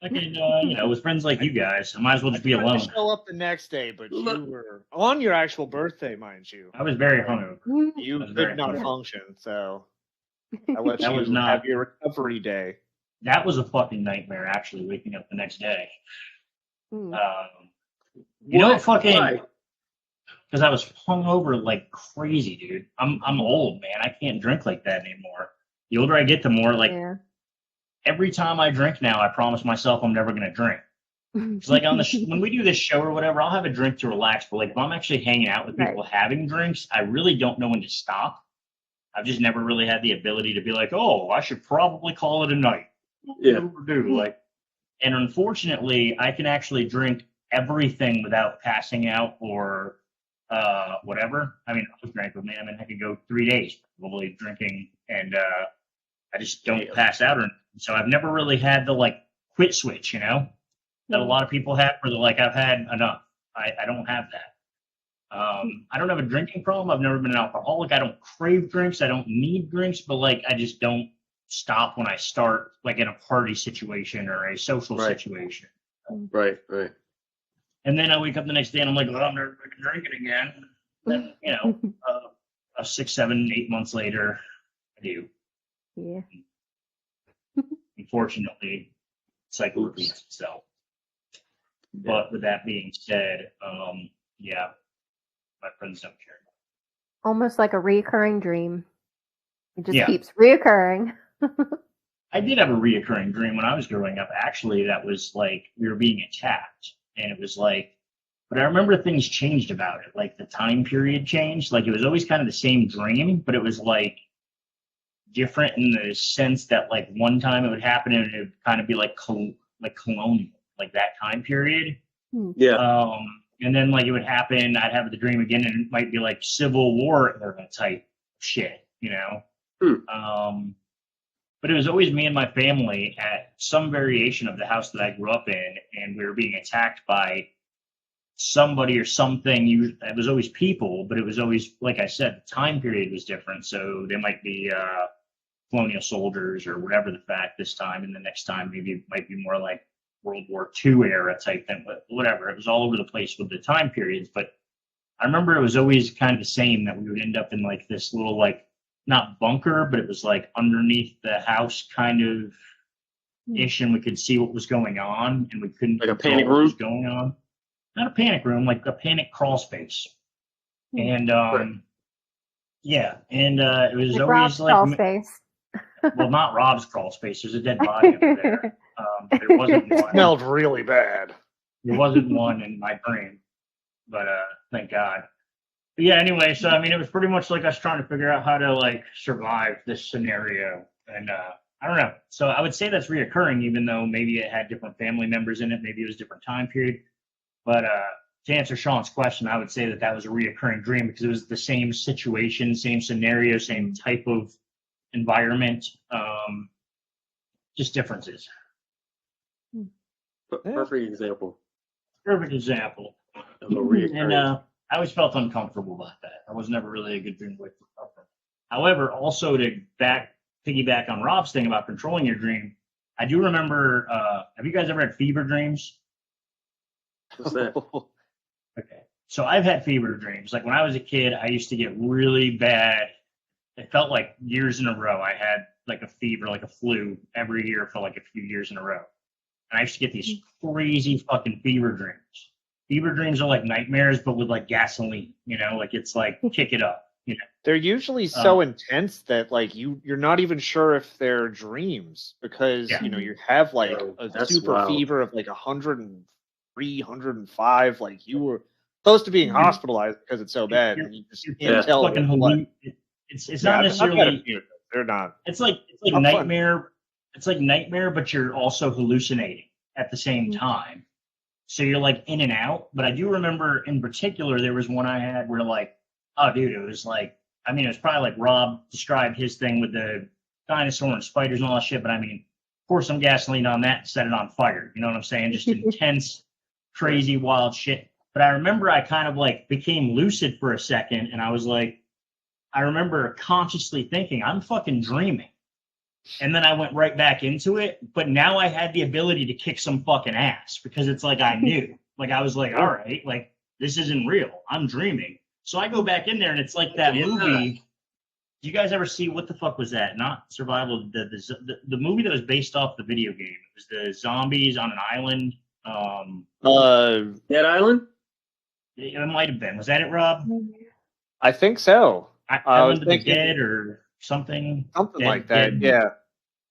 I can, with friends like you guys, I might as well just be alone. Show up the next day, but you were on your actual birthday, mind you. I was very hungover. You was very could not hungover. function, so I let That you was not- have your recovery day. That was a fucking nightmare, actually, waking up the next day. Mm. You know, Why? fucking, because I was hungover like crazy, dude. I'm old, man. I can't drink like that anymore. The older I get, the more like Yeah. every time I drink now, I promise myself I'm never gonna drink. It's like on the when we do this show or whatever, I'll have a drink to relax. But like if I'm actually hanging out with people having drinks, I really don't know when to stop. I've just never really had the ability to be like, oh, I should probably call it a night. Yeah. Overdue. Like, and unfortunately, I can actually drink everything without passing out or whatever. I mean, I was drank with me. I mean, I could go 3 days probably drinking, and I just don't pass out. Or so I've never really had the like quit switch, that a lot of people have. For the like, I've had enough. I don't have that. I don't have a drinking problem. I've never been an alcoholic. I don't crave drinks. I don't need drinks, but like I just don't stop when I start like in a party situation or a social situation. Right. And then I wake up the next day and I'm like, oh, I'm never going to drink it again. Then, 6, 7, 8 months later, I do. Yeah. Unfortunately, cycle repeats itself. But with that being said, yeah, my friends don't care. Almost like a reoccurring dream. It just Yeah. keeps reoccurring. I did have a reoccurring dream when I was growing up. Actually, that was like we were being attacked. And it was like, but I remember things changed about it. Like the time period changed. Like it was always kind of the same dream, but it was like different in the sense that like one time it would happen and it would kind of be like colonial, like that time period. Yeah. And then like it would happen, I'd have the dream again, and it might be like Civil War era type shit, But it was always me and my family at some variation of the house that I grew up in, and we were being attacked by somebody or something. It was always people, but it was always, like I said, the time period was different. So they might be colonial soldiers or whatever the fact this time, and the next time maybe it might be more like World War II era type thing, but whatever. It was all over the place with the time periods. But I remember it was always kind of the same, that we would end up in like this little like, not bunker, but it was like underneath the house kind of ish, and we could see what was going on, and we couldn't Like a control panic what room? was going on. Not a panic room, like a panic crawl space. And yeah, and it was Like always Rob's crawl like space. Well, not Rob's crawl space. There's a dead body under there. There wasn't one. Smelled really bad. There wasn't one in my dream, but thank God. But yeah. Anyway, so I mean, it was pretty much like us trying to figure out how to like survive this scenario, and I don't know. So I would say that's reoccurring, even though maybe it had different family members in it. Maybe it was a different time period. But to answer Sean's question, I would say that that was a reoccurring dream because it was the same situation, same scenario, same type of environment, just differences. Perfect example. Perfect example. Of a reoccurring. And I always felt uncomfortable about that. I was never really a good dream away from comfort. However, also to piggyback on Rob's thing about controlling your dream, I do remember, have you guys ever had fever dreams? What's that? Okay. So I've had fever dreams. Like when I was a kid, I used to get really bad. It felt like years in a row. I had like a fever, like a flu every year for like a few years in a row. And I used to get these crazy fucking fever dreams. Fever dreams are like nightmares, but with like gasoline, you know, like it's like kick it up, you know. They're usually so intense that like you're not even sure if they're dreams because Yeah. you know you have like a That's super wild. fever of like 103, 105, like you were close to being hospitalized because it's so bad. And you just You're can't tell. fucking it's Yeah, not I've had a necessarily. few of those. They're not. It's like I'm fun. nightmare. It's like nightmare, but you're also hallucinating at the same time. So you're like in and out. But I do remember in particular there was one I had where like, oh dude, it was like, I mean, it was probably like Rob described his thing with the dinosaur and spiders and all that shit. But I mean, pour some gasoline on that and set it on fire. You know what I'm saying? Just intense, crazy, wild shit. But I remember I kind of like became lucid for a second, and I was like, I remember consciously thinking, I'm fucking dreaming. And then I went right back into it. But now I had the ability to kick some fucking ass because it's like I knew. Like I was like, all right, like this isn't real. I'm dreaming. So I go back in there and it's like that movie. Do you guys ever see what the fuck was that? Not Survival, the movie that was based off the video game. It was the zombies on an island. Dead Island? It might have been. Was that it, Rob? I think so. Island of the Dead or something. Something like that. Yeah.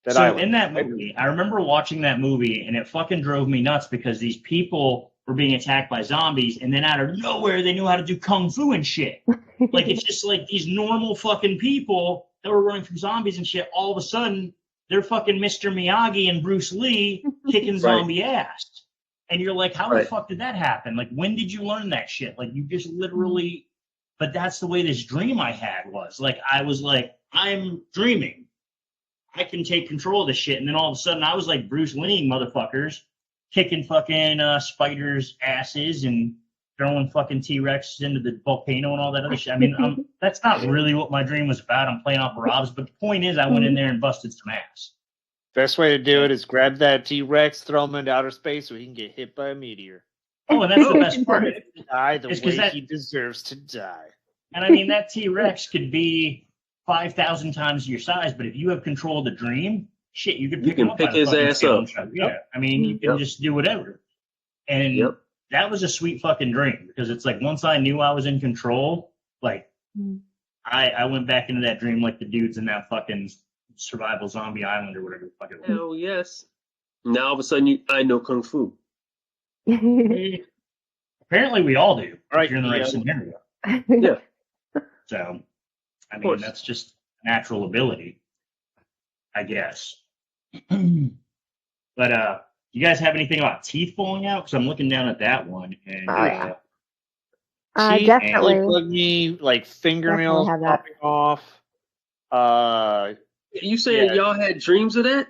Dead So Island. in that movie, I remember watching that movie and it fucking drove me nuts because these people were being attacked by zombies and then out of nowhere they knew how to do kung fu and shit. Like it's just like these normal fucking people that were running from zombies and shit. All of a sudden, they're fucking Mr. Miyagi and Bruce Lee kicking zombie ass. And you're like, how the fuck did that happen? Like, when did you learn that shit? Like, you just literally, but that's the way this dream I had was. Like, I was like, I'm dreaming. I can take control of this shit. And then all of a sudden, I was like Bruce Lee motherfuckers, kicking fucking spiders' asses and throwing fucking T-Rex into the volcano and all that other shit. I mean, that's not really what my dream was about. I'm playing off Rob's. But the point is, I went in there and busted some ass. Best way to do it is grab that T-Rex, throw him into outer space so he can get hit by a meteor. Oh, and that's the best part. Die the It's 'cause way he deserves to die. And I mean, that T-Rex could be 5,000 times your size, but if you have control of the dream, shit, you could pick him up. Pick his ass up. Yeah, I mean, you can just do whatever. And that was a sweet fucking dream because it's like once I knew I was in control, like I went back into that dream like the dudes in that fucking Survival Zombie Island or whatever the fuck it was. Hell yes. Now all of a sudden I know kung fu. Apparently we all do. Right, If you're in the right scenario. Yeah. So, I mean, that's just natural ability, I guess. But you guys have anything about teeth falling out? Because I'm looking down at that one. And, teeth definitely bug me, like fingernails Definitely have popping off. You saying y'all had dreams of that?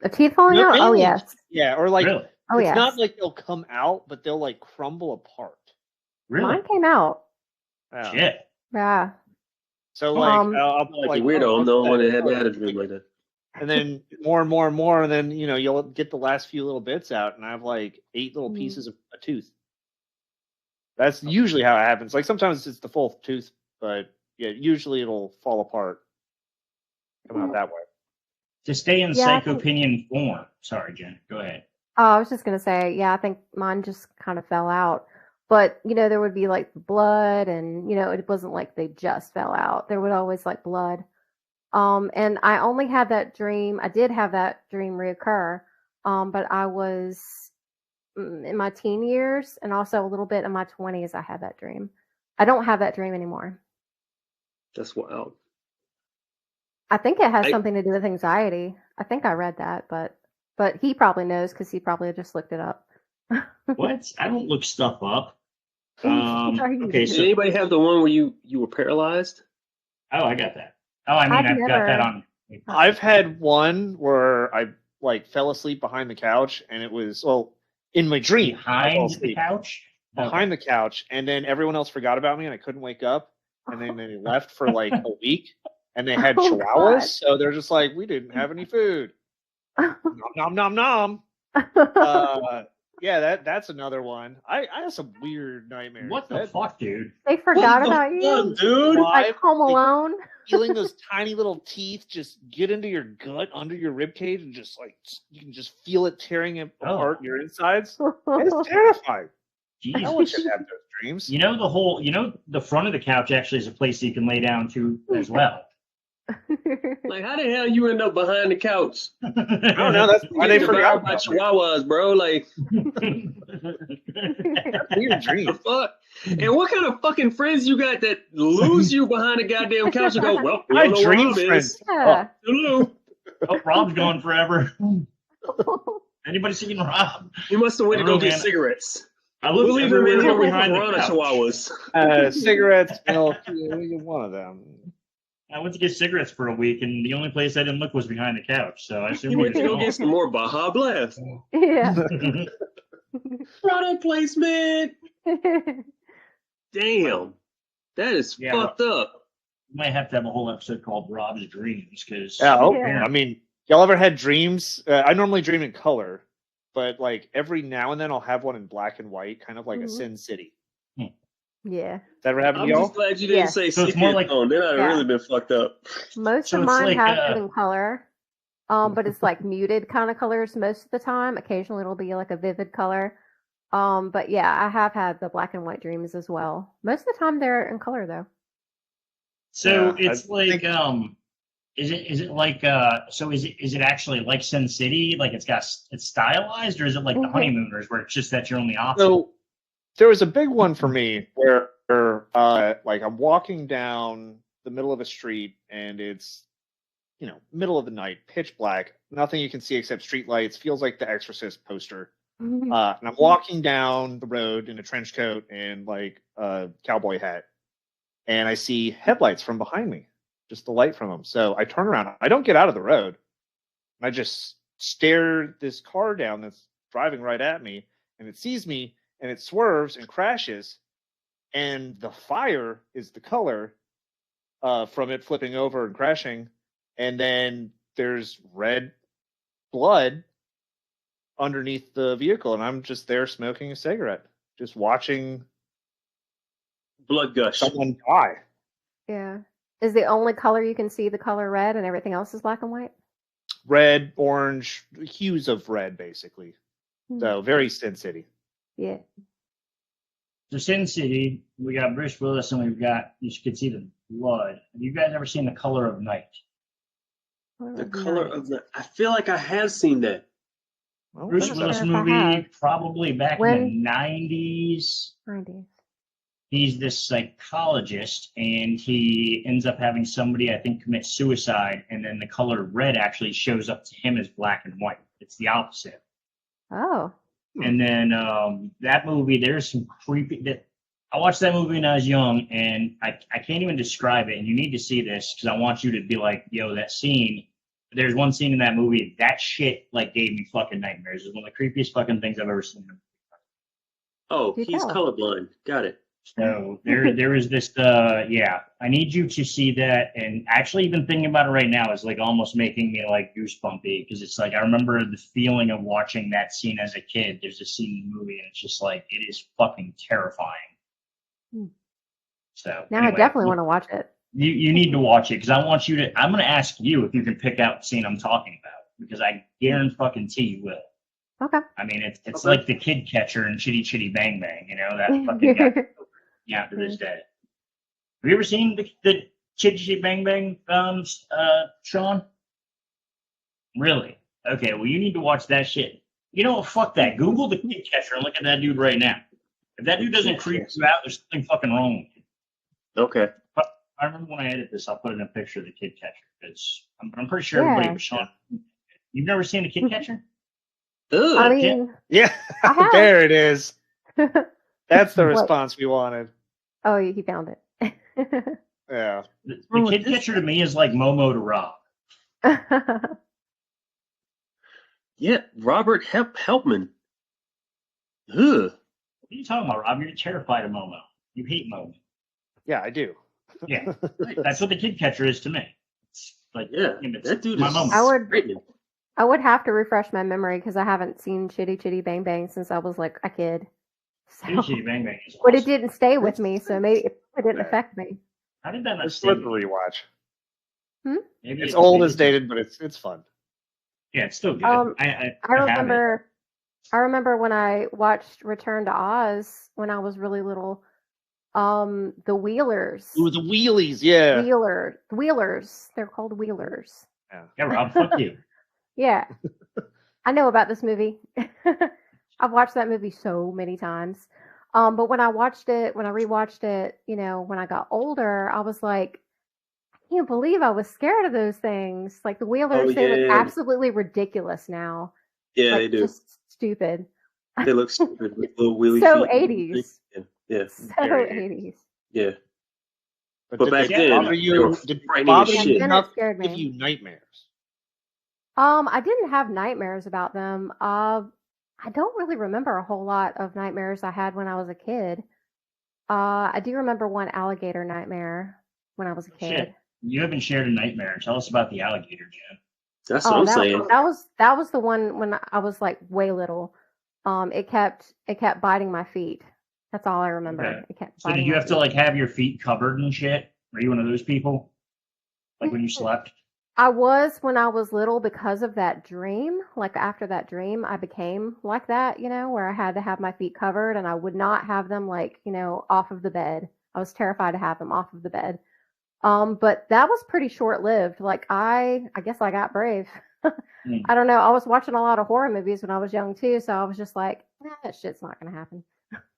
a teeth falling out? Oh mainly- yes. Yeah, or like really? Oh it's yes. not like they'll come out, but they'll like crumble apart. Really? Mine came out. Yeah. Shit. Yeah. So like I'll Like a weirdo. I'm the only one that hadn't had a dream like that. And then more and more and more, and then you'll get the last few little bits out, and I have like 8 little pieces of a tooth. That's usually how it happens. Like sometimes it's the full tooth, but yeah, usually it'll fall apart, come out that way. To stay in Yeah, psychopinion form. Sorry, Jen. Go ahead. Oh, I was just gonna say, yeah, I think mine just kind of fell out. But there would be like blood, and it wasn't like they just fell out. There would always like blood. And I only had that dream. I did have that dream reoccur, but I was in my teen years and also a little bit in my 20s. I had that dream. I don't have that dream anymore. That's wild. I think it has something to do with anxiety. I think I read that, but he probably knows because he probably just looked it up. What? I don't look stuff up. Sure you Okay, do. Did anybody have the one where you were paralyzed? Oh, I got that. Oh, I mean, I've got that on. I've had one where I like fell asleep behind the couch, and it was in my dream. I fell Behind the asleep couch? behind the couch, and then everyone else forgot about me, and I couldn't wake up. And then they left for like a week, and they had Oh, chihuahuas, God. so they're just like, we didn't have any food. Nom nom nom nom. Yeah, that's another one. I have some weird nightmares. What the fuck, dude? They forgot What the about you? fuck, dude? Like Home Like, Alone? feeling those tiny little teeth just get into your gut, under your rib cage, and just like you can just feel it tearing it apart your insides. It's terrifying. No one should have those dreams. You know the front of the couch actually is a place you can lay down to as well. Like, how the hell you end up behind the couch? I don't know. That's why they forgot about about me. chihuahuas, bro. Like, Weird dream. the fuck? And what kind of fucking friends you got that lose you behind the goddamn couch and go, well, we My don't know where dream Rob is. friends. Yeah. Hello. Oh, Rob's gone forever. Anybody seen Rob? He must have went to go Oh, get man. cigarettes. I looked We'll leave him everywhere in here with behind the piranha couch. chihuahuas. Cigarettes, milk, one of them. I went to get cigarettes for a week, and the only place I didn't look was behind the couch. So I assumed You he went was to go get gone. some more Baja Blast. Yeah. Product placement. Damn. That is Yeah, fucked up. We might have to have a whole episode called Rob's Dreams, because Yeah. I mean, y'all ever had dreams? I normally dream in color, but like every now and then I'll have one in black and white, kind of like a Sin City. Yeah. That ever happened I'm to y'all? just glad you didn't Yeah. say So it's more like- tone. Then I'd have Yeah. really been fucked up. Most So of it's mine like, have been in color. But it's like muted kind of colors most of the time. Occasionally it'll be like a vivid color. But yeah, I have had the black and white dreams as well. Most of the time they're in color though. So Yeah, it's I like think- is it like so is it actually like Sin City, like it's stylized, or is it like the Honeymooners where it's just that you're only opposite? So there was a big one for me where like I'm walking down the middle of a street and it's middle of the night, pitch black, nothing you can see except street lights, feels like the Exorcist poster. And I'm walking down the road in a trench coat and like a cowboy hat, and I see headlights from behind me, just the light from them. So I turn around. I don't get out of the road. I just stare this car down that's driving right at me, and it sees me, and it swerves and crashes, and the fire is the color from it flipping over and crashing, and then there's red blood underneath the vehicle, and I'm just there smoking a cigarette, just watching Blood gush. someone die. Yeah. Is the only color you can see the color red and everything else is black and white? Red, orange, hues of red, basically. Hmm. So very Sin City. Yeah. So Sin City, we got Bruce Willis, and we've got, you could see the blood. Have you guys ever seen The Color of Night? The color of the. I feel like I have seen that. Well, Bruce not Willis sure if I movie, have. probably back When? in the 90s. 90s. He's this psychologist, and he ends up having somebody, I think, commit suicide, and then the color red actually shows up to him as black and white. It's the opposite. Oh. And then that movie, there's some creepy. I watched that movie when I was young, and I can't even describe it. And you need to see this because I want you to be like, yo, that scene. There's one scene in that movie that shit like gave me fucking nightmares. It's one of the creepiest fucking things I've ever seen. Oh, You he's tell. colorblind. Got it. So there is this. Yeah, I need you to see that. And actually, even thinking about it right now is like almost making me like goosebumpy because it's like I remember the feeling of watching that scene as a kid. There's a scene in the movie, and it's just like it is fucking terrifying. So Now anyway, I definitely want to watch it. You need to watch it because I want you to. I'm going to ask you if you can pick out the scene I'm talking about because I guarantee you will. Okay. I mean, it's Okay. like the kid catcher and Chitty Chitty Bang Bang. You know that fucking guy. Yeah, to this day. Have you ever seen the Chitty Bang Bang, Sean? Really? Okay, well, you need to watch that shit. You know what? Fuck that. Google the kid catcher and look at that dude right now. If that dude doesn't creep you out, there's something fucking wrong with you. Okay. But I remember when I edit this, I'll put in a picture of the kid catcher. I'm pretty sure everybody but Sean. You've never seen the kid catcher? Ugh. I mean, Yeah, I have. there it is. That's the response we wanted. Oh, he found it. Yeah. The kid catcher to me is like Momo to Rob. Yeah, Robert Helpman. Ugh. What are you talking about, Rob? You're terrified of Momo. You hate Momo. Yeah, I do. Yeah, that's what the kid catcher is to me. It's like, Yeah, it's that dude my is Momo. I would have to refresh my memory because I haven't seen Chitty Chitty Bang Bang since I was like a kid. So, Chitty Bang Bang is but it awesome. didn't stay with me, so maybe it didn't affect me. How did that not It's stay worth with the you? rewatch. Maybe It's old, it's dated, but it's fun. Yeah, it's still good. I remember when I watched Return to Oz when I was really little. The Wheelers. Ooh, the wheelies, yeah. Wheelers. They're called Wheelers. Yeah, Rob, fuck you. Yeah. I know about this movie. I've watched that movie so many times. But when I rewatched it, when I got older, I was like, I can't believe I was scared of those things. Like the Wheelers, they look absolutely ridiculous now. Yeah, like, they do. Just stupid. They look stupid with little wheelie So feet. 80s. Yeah. So 80s. Yeah. But back did then, did frightening bother as you shit. enough Scared to give me. you nightmares? I didn't have nightmares about them. I don't really remember a whole lot of nightmares I had when I was a kid. I do remember one alligator nightmare when I was a kid. Shit. You haven't shared a nightmare. Tell us about the alligator, Jen. That's what I'm saying. That was the one when I was like way little. It kept biting my feet. That's all I remember. Okay. It kept So biting did you my have to feet. like have your feet covered and shit? Were you one of those people? Like when you slept? I was when I was little because of that dream. Like after that dream, I became like that, where I had to have my feet covered and I would not have them like, off of the bed. I was terrified to have them off of the bed. But that was pretty short lived. Like I guess I got brave. I don't know. I was watching a lot of horror movies when I was young too, so I was just like, that shit's not gonna happen.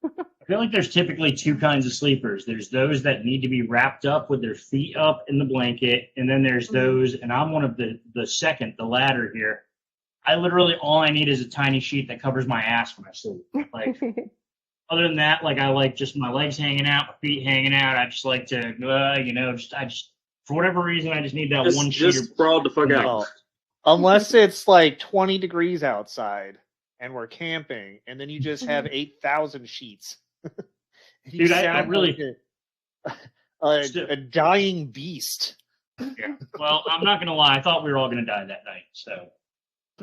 I feel like there's typically two kinds of sleepers. There's those that need to be wrapped up with their feet up in the blanket, and then there's those, and I'm one of the second, the latter here. I literally, all I need is a tiny sheet that covers my ass when I sleep. Like, other than that, like I like just my legs hanging out, my feet hanging out. I just like to, I just for whatever reason, I just need that one sheet. Just sprawled the fuck out. Unless it's like 20 degrees outside and we're camping, and then you just have 8,000 sheets. Dude, I really like a dying beast. Yeah. Well, I'm not gonna lie. I thought we were all gonna die that night. So,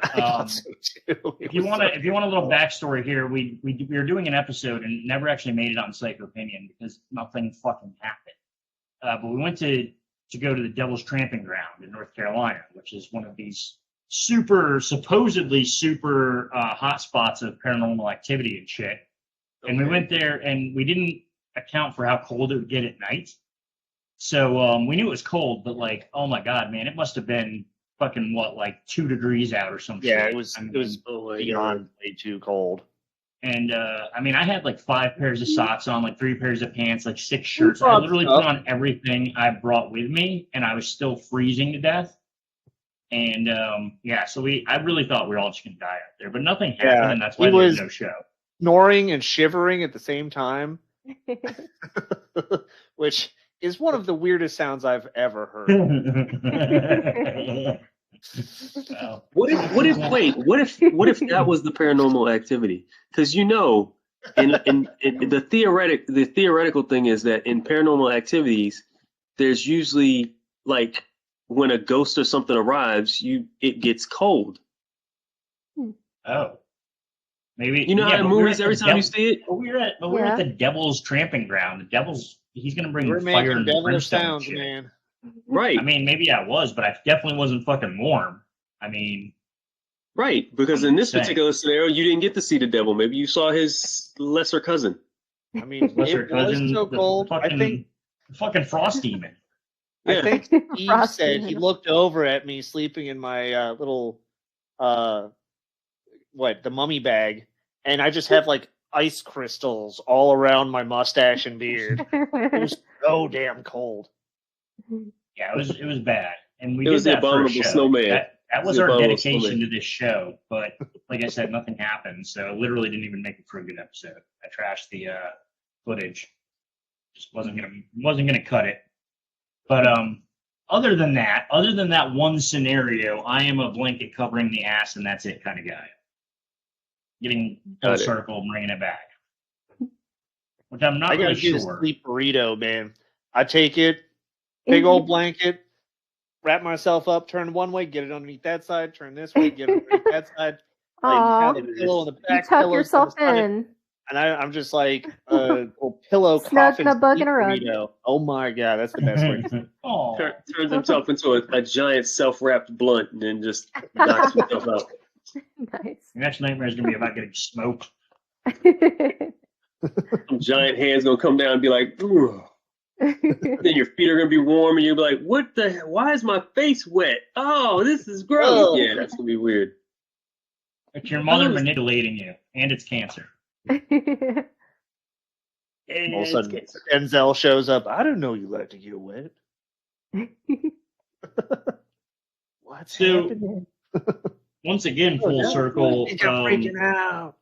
I thought so too. if you want a little backstory here, we were doing an episode and never actually made it on Psycho Opinion because nothing fucking happened. But we went to go to the Devil's Tramping Ground in North Carolina, which is one of these supposedly super hot spots of paranormal activity and shit. And we went there and we didn't account for how cold it would get at night. So we knew it was cold, but like, oh my God, man, it must have been fucking like 2 degrees out or some shit. Yeah, it was beyond way too cold. And I had like 5 pairs of socks on, like 3 pairs of pants, like 6 shirts. I literally put on everything I brought with me, and I was still freezing to death. And so I really thought we were all just gonna die out there, but nothing happened, and that's why there was no show. Snoring and shivering at the same time, which is one of the weirdest sounds I've ever heard. What if that was the paranormal activity? Because in the theoretical thing is that in paranormal activities, there's usually like when a ghost or something arrives, it gets cold. Oh. Maybe how in movies every time you see it. But we're at the Devil's Tramping Ground. He's gonna bring fire and brimstone sounds, man. Right. I mean, maybe I was, but I definitely wasn't fucking warm. I mean, right, because in this particular scenario, you didn't get to see the devil. Maybe you saw his lesser cousin. I mean, lesser it cousin, was so cold. I think fucking frost demon. I think Steve Frosty said he and- looked over at me sleeping in my little, the mummy bag, and I just have like ice crystals all around my mustache and beard. It was so damn cold. Yeah, it was bad, and we It did was the that for a abominable show. snowman. That was The our abominable dedication snowman. to this show. But like I said, nothing happened, so it literally didn't even make it for a good episode. I trashed the footage. Just wasn't gonna cut it. But other than that one scenario, I am a blanket covering the ass and that's it kind of guy. Getting full Got it. circle, bringing it back, which I'm not I gotta really do the sure. sleep burrito, man. I take it, big old blanket, wrap myself up, turn one way, get it underneath that side, turn this way, get it underneath that side. Aw, Have the pillow in the you back, tuck pillows yourself to the side, in. and I'm just like a little pillow Snug coffin in a bug sleep in a rug. burrito. Oh my god, that's the best way. Oh, Turns himself into a giant self-wrapped blunt and then just knocks himself out. Nice. your next nightmare is gonna be about getting smoked. Some giant hands gonna come down and be like, "Ooh." Then your feet are gonna be warm and you'll be like, "What the? Why is my face wet? Oh, this is gross." Oh. Yeah, that's gonna be weird. It's your mother manipulating you, and it's cancer. All of a sudden, Denzel shows up. I don't know you like to get wet. What's So- happening? Once again, full no, circle. You're freaking out.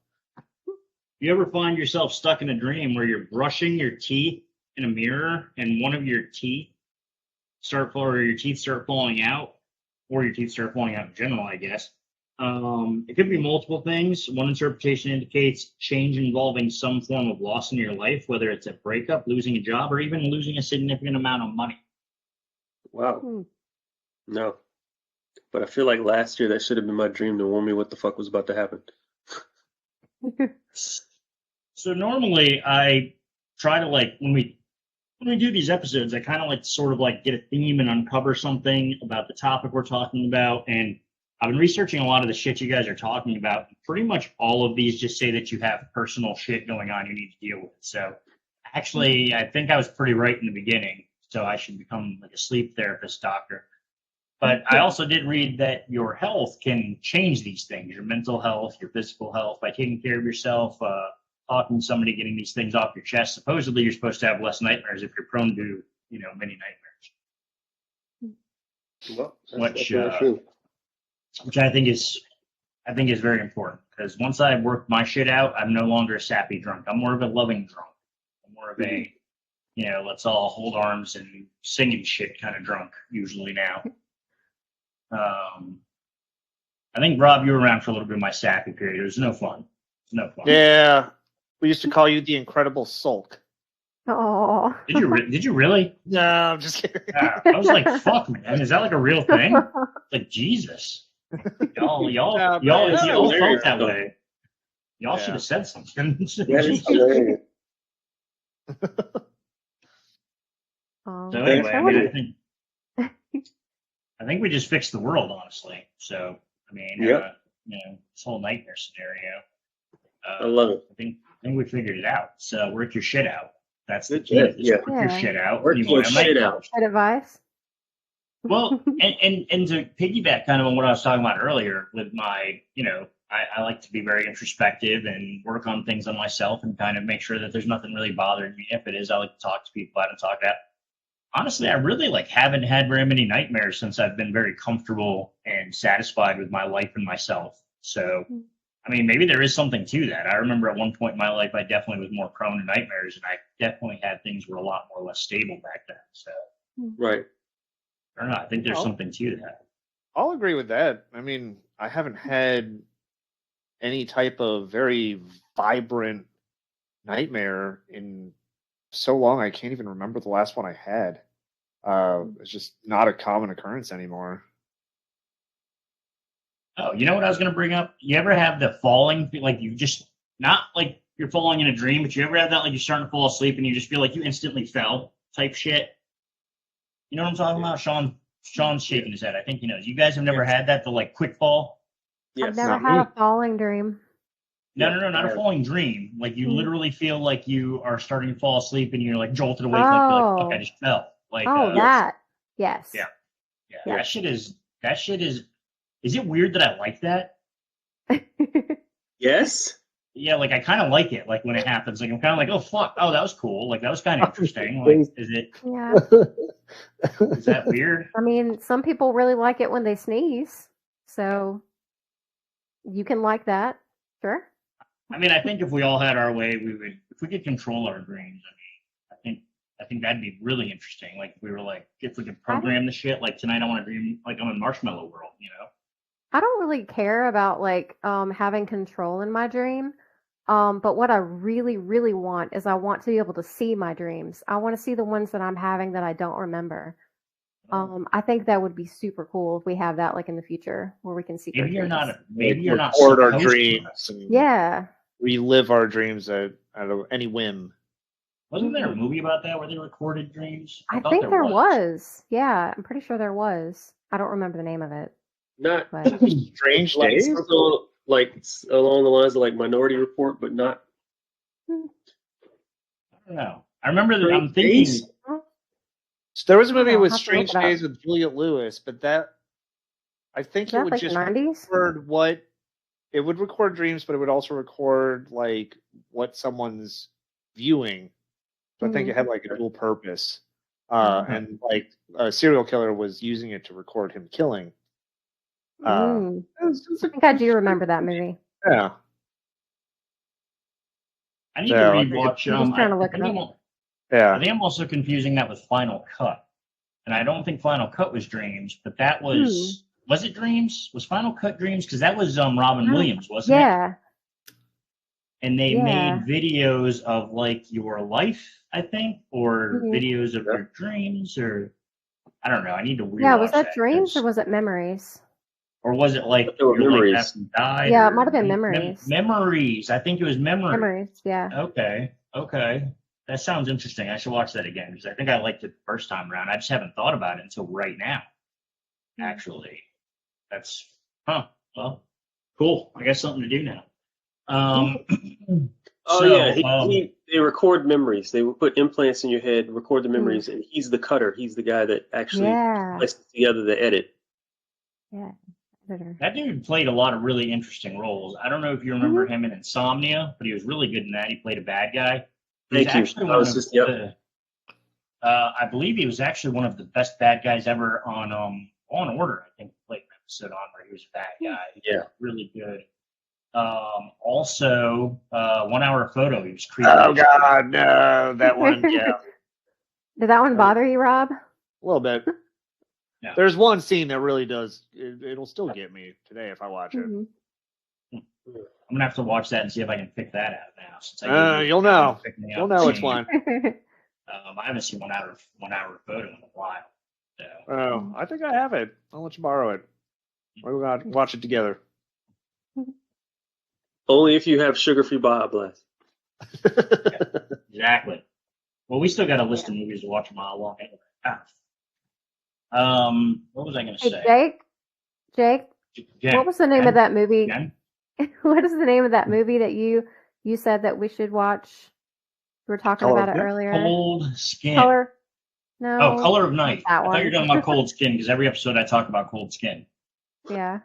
You ever find yourself stuck in a dream where you're brushing your teeth in a mirror and one of your teeth start falling out, or your teeth start falling out in general, I guess. It could be multiple things. One interpretation indicates change involving some form of loss in your life, whether it's a breakup, losing a job, or even losing a significant amount of money. Wow. No. But I feel like last year that should have been my dream to warn me what the fuck was about to happen. So normally I try to when we do these episodes, I kind of like to sort of like get a theme and uncover something about the topic we're talking about. And I've been researching a lot of the shit you guys are talking about. Pretty much all of these just say that you have personal shit going on you need to deal with. So actually, I think I was pretty right in the beginning. So I should become like a sleep therapist doctor. But I also did read that your health can change these things, your mental health, your physical health, by taking care of yourself, talking to somebody, getting these things off your chest. Supposedly, you're supposed to have less nightmares if you're prone to, many nightmares. Well, Which I think is very important, because once I work my shit out, I'm no longer a sappy drunk. I'm more of a loving drunk. I'm more of a, let's all hold arms and singing shit kind of drunk usually now. I think, Rob, you were around for a little bit of my sappy period. It was no fun. Yeah, we used to call you the Incredible Sulk. Oh. Did you really? No, I'm just kidding. Yeah, I was like, fuck, man. Is that like a real thing? Like, Jesus. Y'all felt that way. Y'all should have said something. That is hilarious. So anyway, I think we just fixed the world, honestly. So, this whole nightmare scenario. I love it. I think we figured it out. So work your shit out. That's the Good key. shit, yeah. Work your shit out. Work your shit out. Good advice. Well, and to piggyback kind of on what I was talking about earlier with my, I like to be very introspective and work on things on myself and kind of make sure that there's nothing really bothering me. If it is, I like to talk to people out and talk about. Honestly, I really haven't had very many nightmares since I've been very comfortable and satisfied with my life and myself. So, I mean, maybe there is something to that. I remember at one point in my life, I definitely was more prone to nightmares, and I definitely had things were a lot more or less stable back then. So, Right. I don't know. I think there's something to that. I'll agree with that. I mean, I haven't had any type of very vibrant nightmare in so long. I can't even remember the last one I had. It's just not a common occurrence anymore. Oh, you know what I was going to bring up? You ever have the falling, like you just, not like you're falling in a dream, but you ever have that, like you're starting to fall asleep and you just feel like you instantly fell type shit? You know what I'm talking about? Sean's shaking his head. I think he knows. You guys have never had that, the quick fall? Yes. I've never had a falling dream. No, not a falling dream. Like you literally feel like you are starting to fall asleep and you're jolted awake, like fuck, I just fell. That. Yes. Yeah. Yeah. That shit is. Is it weird that I like that? Yes. Yeah, like I kind of like it. Like when it happens, like I'm kind of like, oh fuck, oh that was cool. Like that was kind of interesting. Like, Yeah. is that weird? I mean, some people really like it when they sneeze, so you can like that. Sure. I mean, I think if we all had our way, we would. If we could control our dreams, I think that'd be really interesting. Like if we were like, if we could program the shit. Like tonight, I want to dream like I'm in Marshmallow World. You know. I don't really care about like having control in my dream. But what I really, really want is I want to be able to see my dreams. I want to see the ones that I'm having that I don't remember. I think that would be super cool if we have that like in the future where we can see. Maybe you're dreams. not. Maybe Like, you're not record our supposed to. dreams. And Yeah. relive our dreams at any whim. Wasn't there a movie about that where they recorded dreams? I thought think there was. Yeah, I'm pretty sure there was. I don't remember the name of it. Not But Strange like Days. something like along the lines of like Minority Report, but not. I don't know. I remember that I'm Strange thinking. Days? So there was a movie I'll with have to Strange look it up. Days with Juliet Lewis, but that I think is it that would like the just 90s? record what it would record dreams, but it would also record like what someone's viewing. So I think it had like a dual purpose. And like a serial killer was using it to record him killing. I think I do remember that movie. Yeah. I need So, to I think rewatch. I'm just trying to look it up. I Yeah. think I'm also confusing that with Final Cut, and I don't think Final Cut was Dreams, but that was. Was it Dreams? Was Final Cut Dreams? Because that was Robin Williams, wasn't it? Yeah. And they Yeah. made videos of like your life, I think, or Mhm. videos of your dreams, or I don't know. I need to rewatch Yeah, was that dreams 'cause- or was it memories? or was it like But they were your memories. life after you died? Yeah, it or might have been mem- memories. Memories. I think it was memories. Memories, yeah. Okay. That sounds interesting. I should watch that again because I think I liked it the first time around. I just haven't thought about it until right now. Actually, that's well, cool. I got something to do now. Oh So, yeah, they record memories. They would put implants in your head, record the memories, and he's the cutter. He's the guy that actually Yeah. puts together the edit. Yeah. Editor. that dude played a lot of really interesting roles. I don't know if you remember him in Insomnia, but he was really good in that. He played a bad guy. He was Thank you. actually I one was of just the- I believe he was actually one of the best bad guys ever on Law and Order. I think he played an episode on where he was a bad guy. Yeah. Really good. Also, 1 Hour Photo. He was creepy. Oh God, no, that one. Yeah, Did that one bother you, Rob? a little bit. Yeah. There's one scene that really does. It'll still get me today if I watch it. Mhm. I'm gonna have to watch that and see if I can pick that out now. Since I gave you You'll the time know. to pick me You'll up know which scene. one. I haven't seen 1 Hour Photo in a while. So. Oh, I think I have it. I'll let you borrow it. We're gonna watch it together. Only if you have sugar-free Blast. Exactly. Well, we still got a list of movies to watch a mile long. What was I going to Hey, say? Jake, Jen, what was the name Jen? of that movie? Jen? What is the name of that movie that you said that we should watch? We were talking Color about it of Night? earlier. Cold Skin. Color? No. Oh, Color of Night. that I thought you were one. talking about Cold Skin because every episode I talk about Cold Skin. Yeah,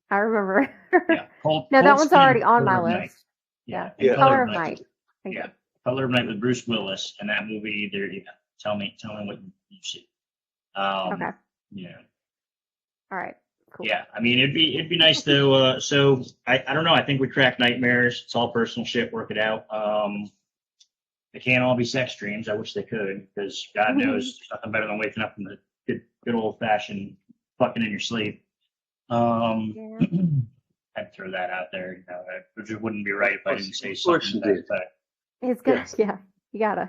I remember. Yeah, Cold. No, that Cold one's Skin, already on Color my of Night. list. Yeah. Yeah. and Color of Night. Thank Yeah. you. Color of Night with Bruce Willis, and that movie. There, you go. Tell me what you see. Okay. Yeah. All right. Cool. Yeah, I mean, it'd be nice though. So I don't know. I think we crack nightmares. It's all personal shit. Work it out. They can't all be sex dreams. I wish they could, because God knows there's nothing better than waking up in the good old fashioned fucking in your sleep. Yeah. I'd throw that out there. You know, it just wouldn't be right if I didn't say Of course something you to that effect. It's good. Yes. Yeah, you gotta.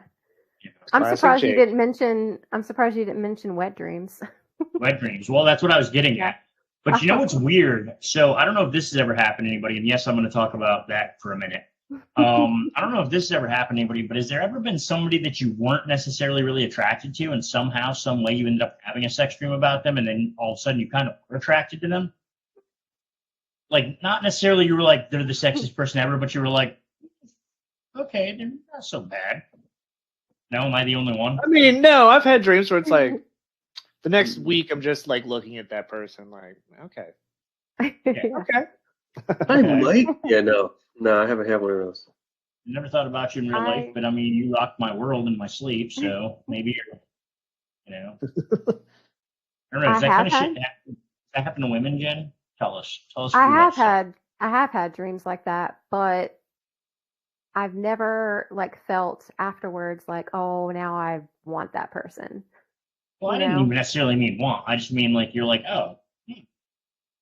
You know. I'm Classic surprised you Jake. didn't mention. I'm surprised you didn't mention wet dreams. Wet dreams. Well, that's what I was getting at. But you know what's weird? So I don't know if this has ever happened to anybody, and yes, I'm going to talk about that for a minute. I don't know if this has ever happened to anybody, but has there ever been somebody that you weren't necessarily really attracted to, and somehow, some way, you ended up having a sex dream about them, and then all of a sudden you kind of were attracted to them? Like, not necessarily you were like, they're the sexiest person ever, but you were like, okay, they're not so bad. No, am I the only one? I mean, no, I've had dreams where it's like, The next week, I'm just like looking at that person, like, okay, okay. I might. Yeah, no, I haven't had one of those. Never thought about you in real life, but I mean, you rocked my world in my sleep, so maybe you're, I don't know. Does that kind of shit happen to women, Jen? Tell us. I have had dreams like that, but I've never like felt afterwards like, oh, now I want that person. Well, I didn't even necessarily mean want. I just mean like you're like, oh,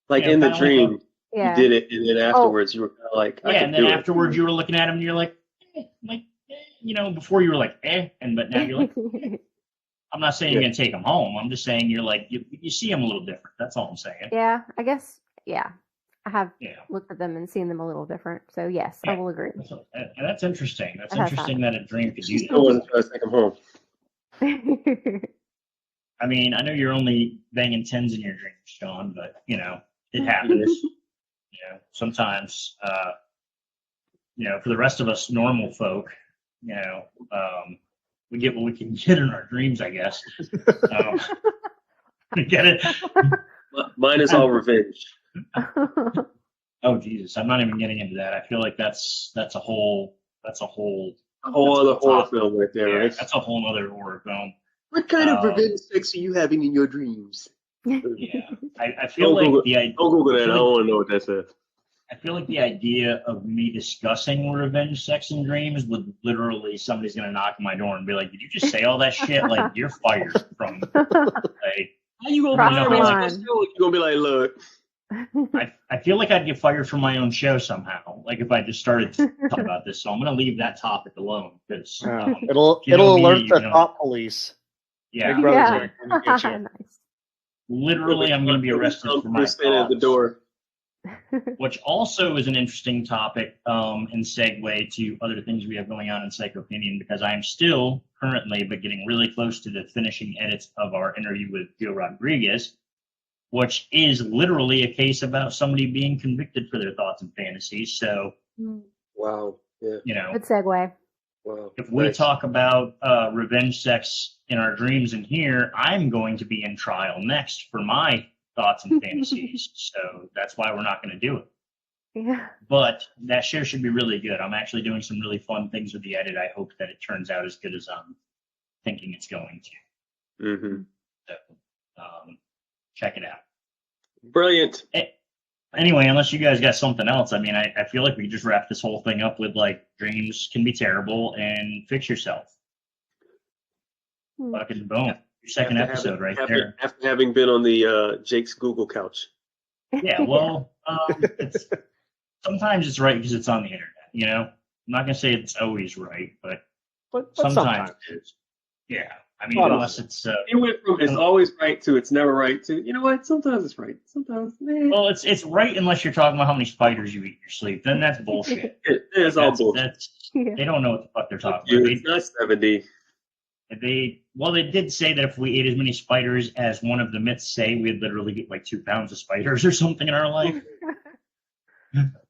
like in the dream, you did it, and then afterwards you were kind of like, and then afterwards you were looking at him, and you're like, before you were like, but now you're like, I'm not saying you're gonna take him home. I'm just saying you're like, you see him a little different. That's all I'm saying. Yeah, I guess. Yeah, I have looked at them and seen them a little different. So yes, I will agree. And that's interesting. That's interesting that a dream could do that. I want to try to take him home. I mean, I know you're only banging 10s in your dreams, Shawn, but it happens. Sometimes, for the rest of us normal folk, we get what we can get in our dreams, I guess. Get it? Mine is all revenge. Oh Jesus, I'm not even getting into that. I feel like that's a whole other horror film right there, right? That's a whole other horror film. What kind of revenge sex are you having in your dreams? Yeah, I feel like the idea. Don't Google that. I don't want to know what that says. I feel like the idea of me discussing revenge sex and dreams would literally somebody's gonna knock on my door and be like, "Did you just say all that shit? Like you're fired from." Like, how you gonna fire me like this? You're gonna be like, "Look." I feel like I'd get fired from my own show somehow. Like if I just started to talk about this, so I'm gonna leave that topic alone because it'll alert the thought police. Yeah. Nice. Literally, I'm going to be arrested for my thoughts. At the door. Which also is an interesting topic and segue to other things we have going on in Psychopinion, because I am still currently, but getting really close to the finishing edits of our interview with Joe Rodriguez, which is literally a case about somebody being convicted for their thoughts and fantasies. So, wow, yeah, good segue. Wow. If we talk about revenge sex in our dreams in here, I'm going to be in trial next for my thoughts and fantasies. So that's why we're not going to do it. Yeah. But that show should be really good. I'm actually doing some really fun things with the edit. I hope that it turns out as good as I'm thinking it's going to. Mm-hmm. So, check it out. Brilliant. Anyway, unless you guys got something else, I mean, I feel like we just wrapped this whole thing up with like dreams can be terrible and fix yourself. Fucking boom. Your second episode right there. After having been on the Jake's Google couch. Yeah, well, sometimes it's right because it's on the internet, I'm not going to say it's always right, but sometimes it is. Yeah. I mean, unless it's... it went from it's always right to it's never right to, you know what, sometimes it's right. Sometimes, Well, it's right unless you're talking about how many spiders you eat in your sleep. Then that's bullshit. It is all bullshit. They don't know what the fuck they're talking about. It's not 70. They did say that if we ate as many spiders as one of the myths say, we'd literally get like 2 pounds of spiders or something in our life.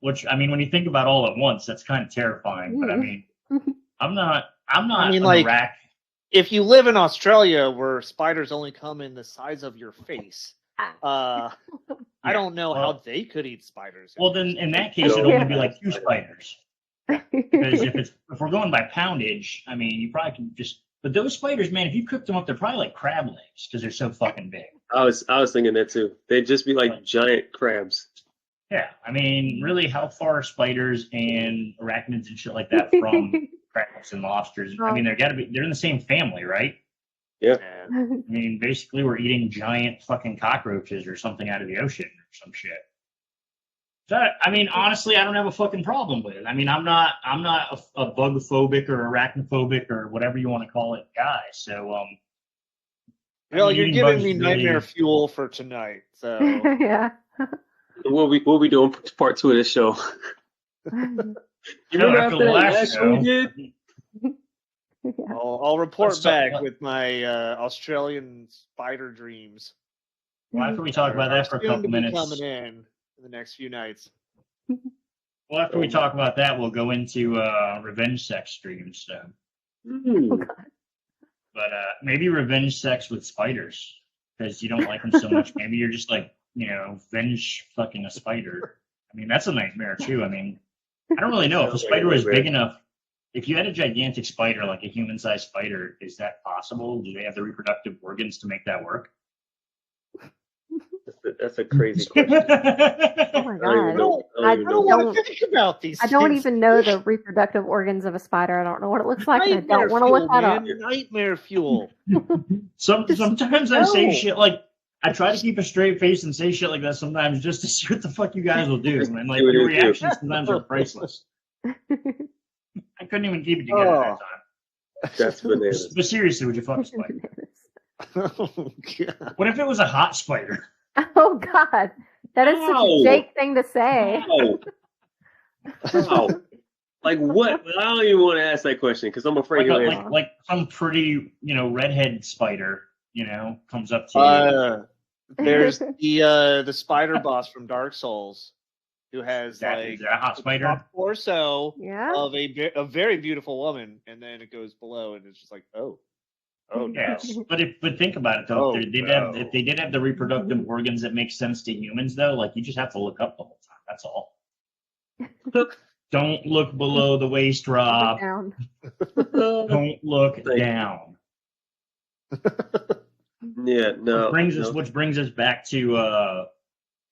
Which, I mean, when you think about all at once, that's kind of terrifying. But I mean, I'm not like, Iraq. If you live in Australia where spiders only come in the size of your face, I don't know how they could eat spiders. Well, then in that case, it'd only be like 2 spiders. Because if we're going by poundage, I mean, you probably can just. But those spiders, man, if you cooked them up, they're probably like crab legs because they're so fucking big. I was thinking that too. They'd just be like giant crabs. Yeah, I mean, really, how far are spiders and arachnids and shit like that from crabs and lobsters? I mean, they're in the same family, right? Yeah. I mean, basically, we're eating giant fucking cockroaches or something out of the ocean or some shit. So, I mean, honestly, I don't have a fucking problem with it. I mean, I'm not a bug phobic or arachnophobic or whatever you want to call it guy. So, well, you're giving me nightmare fuel for tonight. So yeah. We'll be doing part 2 of this show. You remember after the last show we did? I'll report back with my Australian spider dreams. Well, after we talk about that for a couple minutes, coming in the next few nights. Well, after we talk about that, we'll go into revenge sex dreams. So. Oh, God. But maybe revenge sex with spiders. because you don't like them so much. Maybe you're just like, venge fucking a spider. I mean, that's a nightmare too. I mean, I don't really know if a spider was big enough. If you had a gigantic spider, like a human-sized spider, is that possible? Do they have the reproductive organs to make that work? That's a crazy question. Oh my god! I don't want to think about these. I don't even know the reproductive organs of a spider. I don't know what it looks like, and I don't want to look that up. Nightmare fuel. Sometimes I say shit like, I try to keep a straight face and say shit like that sometimes just to see what the fuck you guys will do. And like your reactions sometimes are priceless. I couldn't even keep it together that time. That's bananas. But seriously, would you fuck a spider? Oh, God. What if it was a hot spider? Oh god, that is such a Jake thing to say. How? Like what? I don't even want to ask that question because I'm afraid like some pretty redhead spider comes up to you. There's the spider boss from Dark Souls who has is that a hot spider? Top torso of a very beautiful woman, and then it goes below, and it's just like, oh no. Yes, but think about it though. If they did have the reproductive organs that make sense to humans, though, like you just have to look up the whole time. That's all. Don't look below the waist, Rob. Don't look down. Yeah, no. Which brings us back to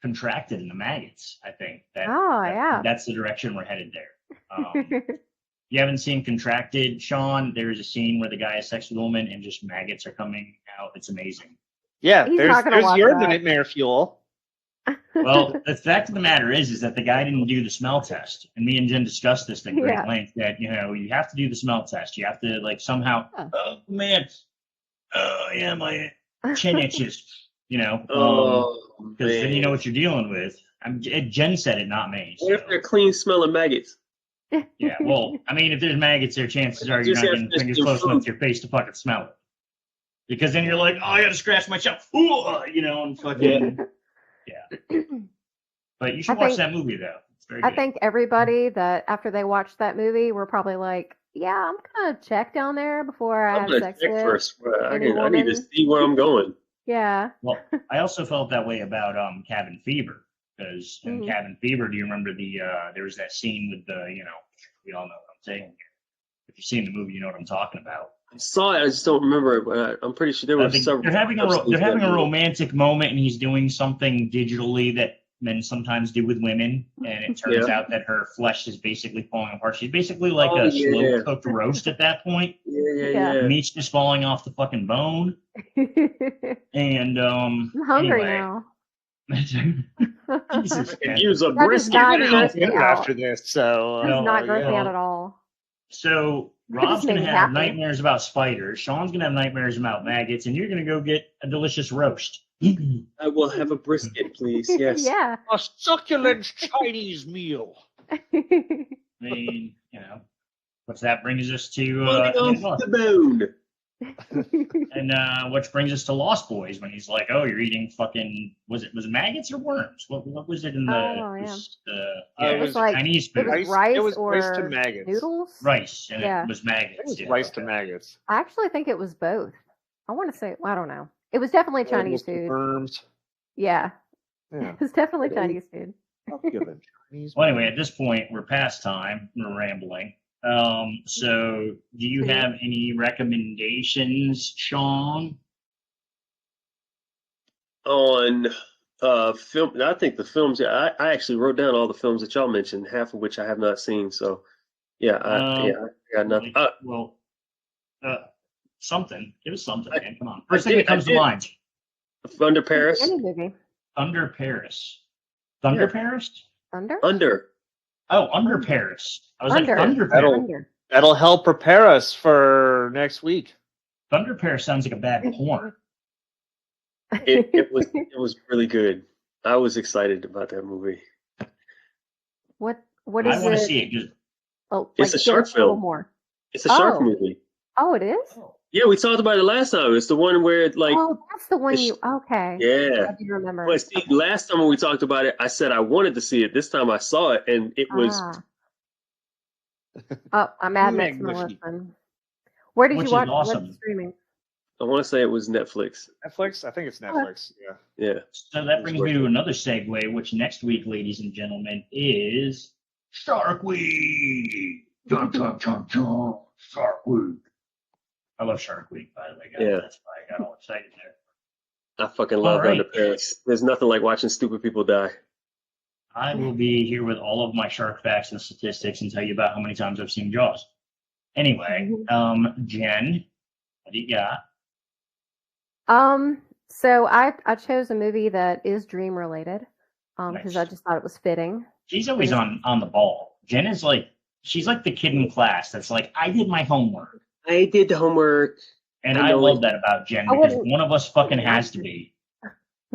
contracted and the maggots. I think that's the direction we're headed there. You haven't seen Contracted, Shawn? There's a scene where the guy has sex with a woman and just maggots are coming out. It's amazing. Yeah, there's your nightmare fuel. Well, the fact of the matter is that the guy didn't do the smell test. And me and Jen discussed this at great length that, you have to do the smell test. You have to, like, somehow, oh, man, my chin itches, because then you know what you're dealing with. Jen said it, not me. What if they're clean smelling maggots? Yeah, well, I mean, if there's maggots there, chances are you're not getting fingers close enough to your face to fucking smell it. Because then you're like, oh, I gotta scratch myself, and fucking, yeah. But you should watch that movie, though. It's very good. I think everybody that, after they watched that movie, were probably like, yeah, I'm gonna check down there before I have sex with first. I need to see where I'm going. Yeah. Well, I also felt that way about Cabin Fever. Because in Cabin Fever, do you remember there was that scene with we all know what I'm saying here. If you've seen the movie, you know what I'm talking about. I saw it, I just don't remember it, but I'm pretty sure there were several. They're having a romantic moment, and he's doing something digitally that men sometimes do with women, and it turns out that her flesh is basically falling apart. She's basically like a slow-cooked roast at that point. Yeah. Meat's just falling off the fucking bone. And I'm hungry now. Jesus, I can use a brisket after this, so it's not grossing out at all. So Rob's gonna have nightmares about spiders. Shawn's gonna have nightmares about maggots, and you're gonna go get a delicious roast. I will have a brisket, please. Yes. Yeah. A succulent Chinese meal. I mean, what's that brings us to the bone. And which brings us to Lost Boys when he's like, "Oh, you're eating fucking was it maggots or worms? What was it in the it was like Chinese food? It was rice rice to maggots. Noodles. Rice, and it was maggots. It was rice to maggots. I actually think it was both. I want to say I don't know. It was definitely Chinese food. Worms. Yeah. It was definitely Chinese food. Well, anyway, at this point, we're past time. We're rambling. So do you have any recommendations, Shawn? On film, I think the films. I actually wrote down all the films that y'all mentioned, half of which I have not seen. So, I got nothing. Something. Give us something, man. Come on. First thing that comes to mind. Thunder Paris. Any movie. Thunder Paris. Thunder Paris? Under. Oh, Under Paris. I was Under. like, Thunder Paris. That'll help prepare us for next week. Thunder Paris sounds like a bad porn. It was really good. I was excited about that movie. What is it? I want to see it. It's a shark film. More. It's a shark movie. Oh, it is? Yeah, we talked about it last time. It's the one where that's the one okay. Yeah. I do remember. But see, last time when we talked about it, I said I wanted to see it. This time I saw it, and it was. I'm adding it to my list. Where did you watch it? Awesome. What's streaming? I want to say it was Netflix. Netflix? I think it's Netflix. Yeah. Yeah. So that brings me to another segue, which next week, ladies and gentlemen, is Shark Week. Chunk, chunk, chunk, chunk. Shark Week. I love Shark Week, by the way, guys. Yeah. That's why I got all excited there. I fucking love All right. Underpants. There's nothing like watching stupid people die. I will be here with all of my shark facts and statistics and tell you about how many times I've seen Jaws. Anyway, Jen, what do you got? So I chose a movie that is dream related, because I Nice. just thought it was fitting. She's always on the ball. Jen is like, she's like the kid in class that's like, I did my homework. I did the homework. And I I know love it. that about Jen I because wouldn't- one of us fucking wouldn't has want to to. be.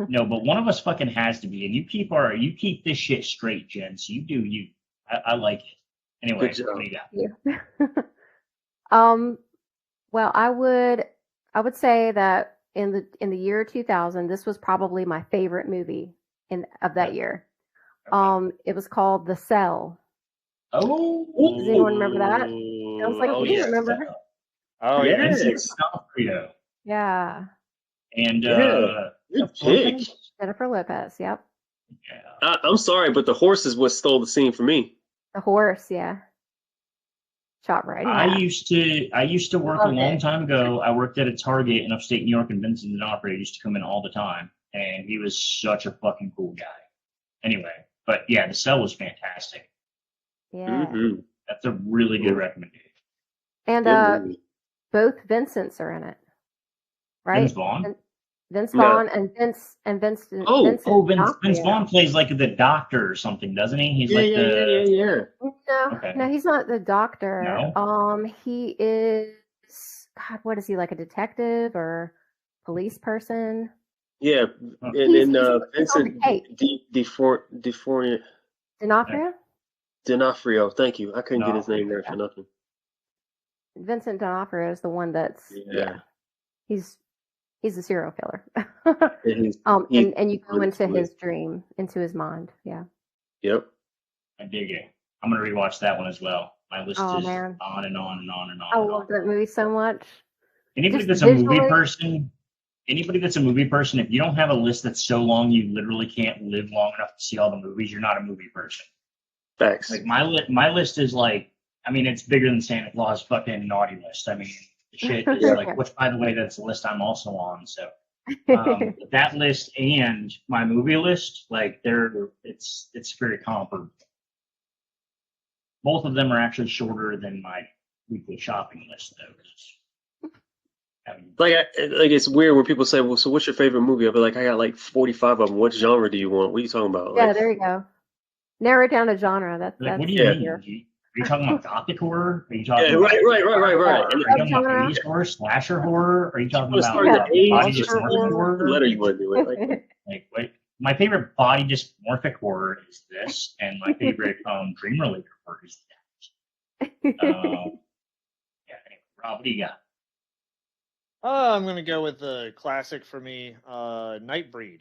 No, but one of us fucking has to be. And you keep this shit straight, Jen. So you do you. I like it. Anyway, Good job. what do you got? Yeah. Well, I would say that in the year 2000, this was probably my favorite movie of that year. It was called The Cell. Oh, Does anyone remember that? Sounds like you remember. Oh, yeah. Yes. Vincent D'Onofrio. Yeah. And Yeah. Good pick. Jennifer Lopez. Yep. yeah. I'm sorry, but the horse is what stole the scene for me. The horse. Yeah. Shot right. in I half. used to work a long time ago. I worked at a Target in upstate New York, and Vincent D'Onofrio used to come in all the time, and he was such a fucking cool guy. Anyway, but yeah, The Cell was fantastic. Yeah. Mm-hmm. That's a really good recommendation. And both Vincents are in it, right? Vince Vaughn? Vince No. Vaughn and Vincent. Oh, Vince D'Onofrio. Vaughn plays like the doctor or something, doesn't he? He's Yeah, like yeah, the yeah. No, Okay. no, he's not the doctor. No? He is. God, what is he, like a detective or police person? Yeah, Huh. and He's then on the Vincent D'Onofrio. D'Onofrio. Thank you. I couldn't get his No. name there for nothing. Vincent D'Onofrio is the one that's Yeah. He's a serial killer. And he's and you go really into cool. his dream, into his mind. Yeah. Yep. I dig it. I'm gonna rewatch that one as well. My list Oh, is man. on and on and on and on. I and love on. that movie so much. Anybody Just that's a movie visually- person, if you don't have a list that's so long you literally can't live long enough to see all the movies, you're not a movie person. Facts. Like my list is like, I mean, it's bigger than Santa Claus fucking naughty list. I mean, the shit is like, which by the way, that's the list I'm also on. So that list and my movie list, like it's very comparable. Both of them are actually shorter than my weekly shopping list, though. I mean, Like it's weird when people say, "Well, so what's your favorite movie?" I'll be like, "I got like 45 of them. What genre do you want? What are you talking about?" Yeah, Like, there you go. Narrow it down to genre. like, That's what do you yeah. mean? Are you talking about gothic horror? Are you talking yeah, about right. Are And you talking about Genre. 80s horror, slasher horror? Are you talking let's about start the age. body Just dysmorphic what horror? letter you want to do it? Like, Like, wait, my favorite body dysmorphic horror is this, and my favorite dream related horror is that. Yeah, anyway, Rob, what do you got? I'm gonna go with the classic for me, Nightbreed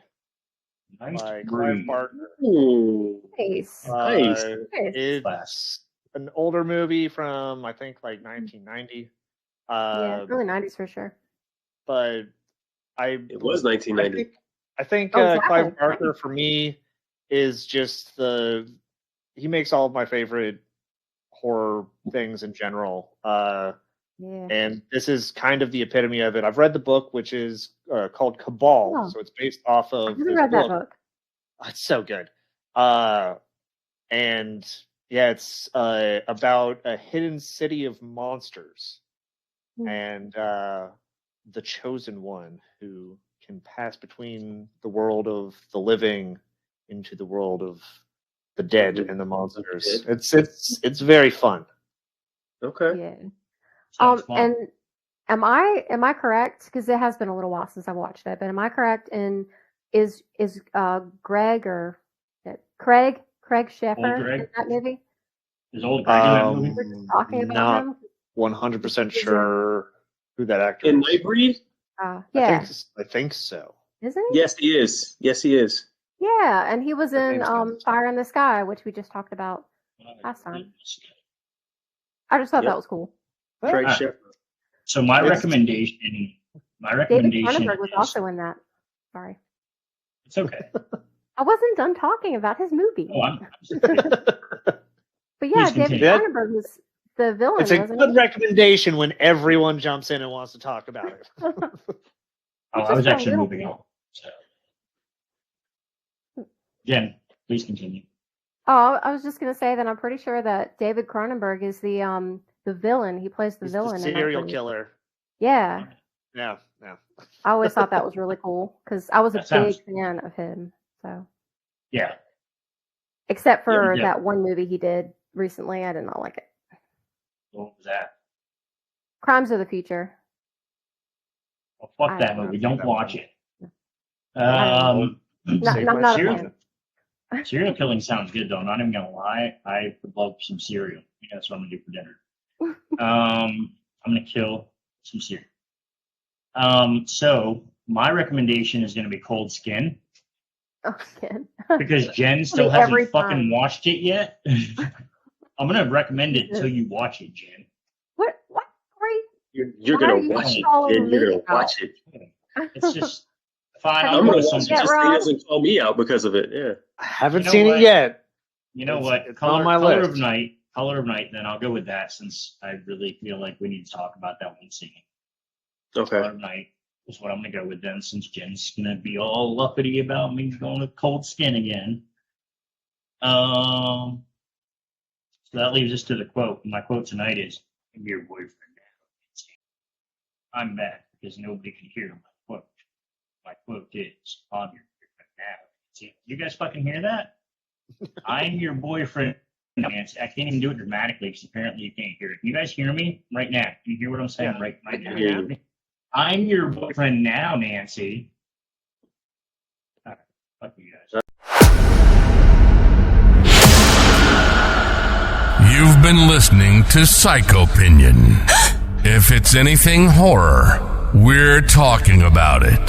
Nice by Clive breed. Barker. ooh, nice. nice. Nice. It's an older movie from I think like 1990. Yeah, early 90s for sure. But It was 1990. I think Oh, exactly. Clive Barker for me is just he makes all of my favorite horror things in general. Yeah. And this is kind of the epitome of it. I've read the book, which is called Cabal, Oh. so it's based off of I've never this read that book. book. Oh, it's so good. And yeah, it's about a hidden city of monsters and the chosen one who can pass between the world of the living into the world of the dead and the monsters. It's very fun. Okay. Yeah. Sounds fun. And am I correct? Because it has been a little while since I watched it, but am I correct in is Greg or Craig Sheffer Greg? in that movie? Is old Greg in that movie? We're just talking about Not him. 100% sure who that actor In is. Nightbreed? Yeah, I think so. isn't he? Yes, he is. Yes, he is. Yeah, and he was His in name's Dennis. Fire in the Sky, which we just talked about last time. I just thought Yep. that was cool. Craig Ah. Sheffer. So my It's- recommendation My David recommendation Cronenberg was is, also in that. Sorry. it's okay. I wasn't done talking about his movie. Oh, I'm But yeah, Please David continue. Cronenberg was the villain, It's a wasn't good he? recommendation when everyone jumps in and wants to talk about it. I Just was a actually little moving bit. on. So. Jen, please continue. Oh, I was just gonna say that I'm pretty sure that David Cronenberg is the villain. He plays the He's villain the in that serial movie. killer. Yeah, Yeah. I always thought that was really cool because I was a That sounds- big fan of him. So, Yeah. except for Yeah. that one movie he did recently, I did not like it. What was that? Crimes of the Future. Well, fuck I that don't movie. know. Don't watch it. Not- Save I'm my not a children. fan. Cereal killing sounds good though. I'm not even gonna lie. I would love some cereal. Yeah, that's what I'm gonna do for dinner. I'm gonna kill some cereal. So my recommendation is gonna be Cold Skin Oh, kid. because Jen still Every hasn't fucking time. watched it yet. I'm gonna recommend it until you watch it, Jen. What? Great. You're Why are gonna you watch it, calling and you're me gonna watch it. It's just fine. Have I'll I'm you go gonna with watch watched it something. it, just so he Rob? doesn't call me out because of it. Yeah. I haven't You know seen what? it yet. You know It's- what? it's on my Color list. of Night. Color of Night. Then I'll go with that since I really feel like we need to talk about that one scene. Okay. Color of Night is what I'm gonna go with then, since Jen's gonna be all uppity about me going to Cold Skin again. So that leaves us to the quote. My quote tonight is, "I'm your boyfriend now." I'm mad because nobody can hear my quote. My quote is, "I'm your boyfriend now." See, you guys fucking hear that? I'm your boyfriend. Nancy. I can't even do it dramatically because apparently you can't hear it. Can you guys hear me right now? Can you hear what I'm saying Yeah. right now? hear you. I'm your boyfriend now, Nancy. All right, fuck you guys. You've been listening to Psychopinion. If it's anything horror, we're talking about it.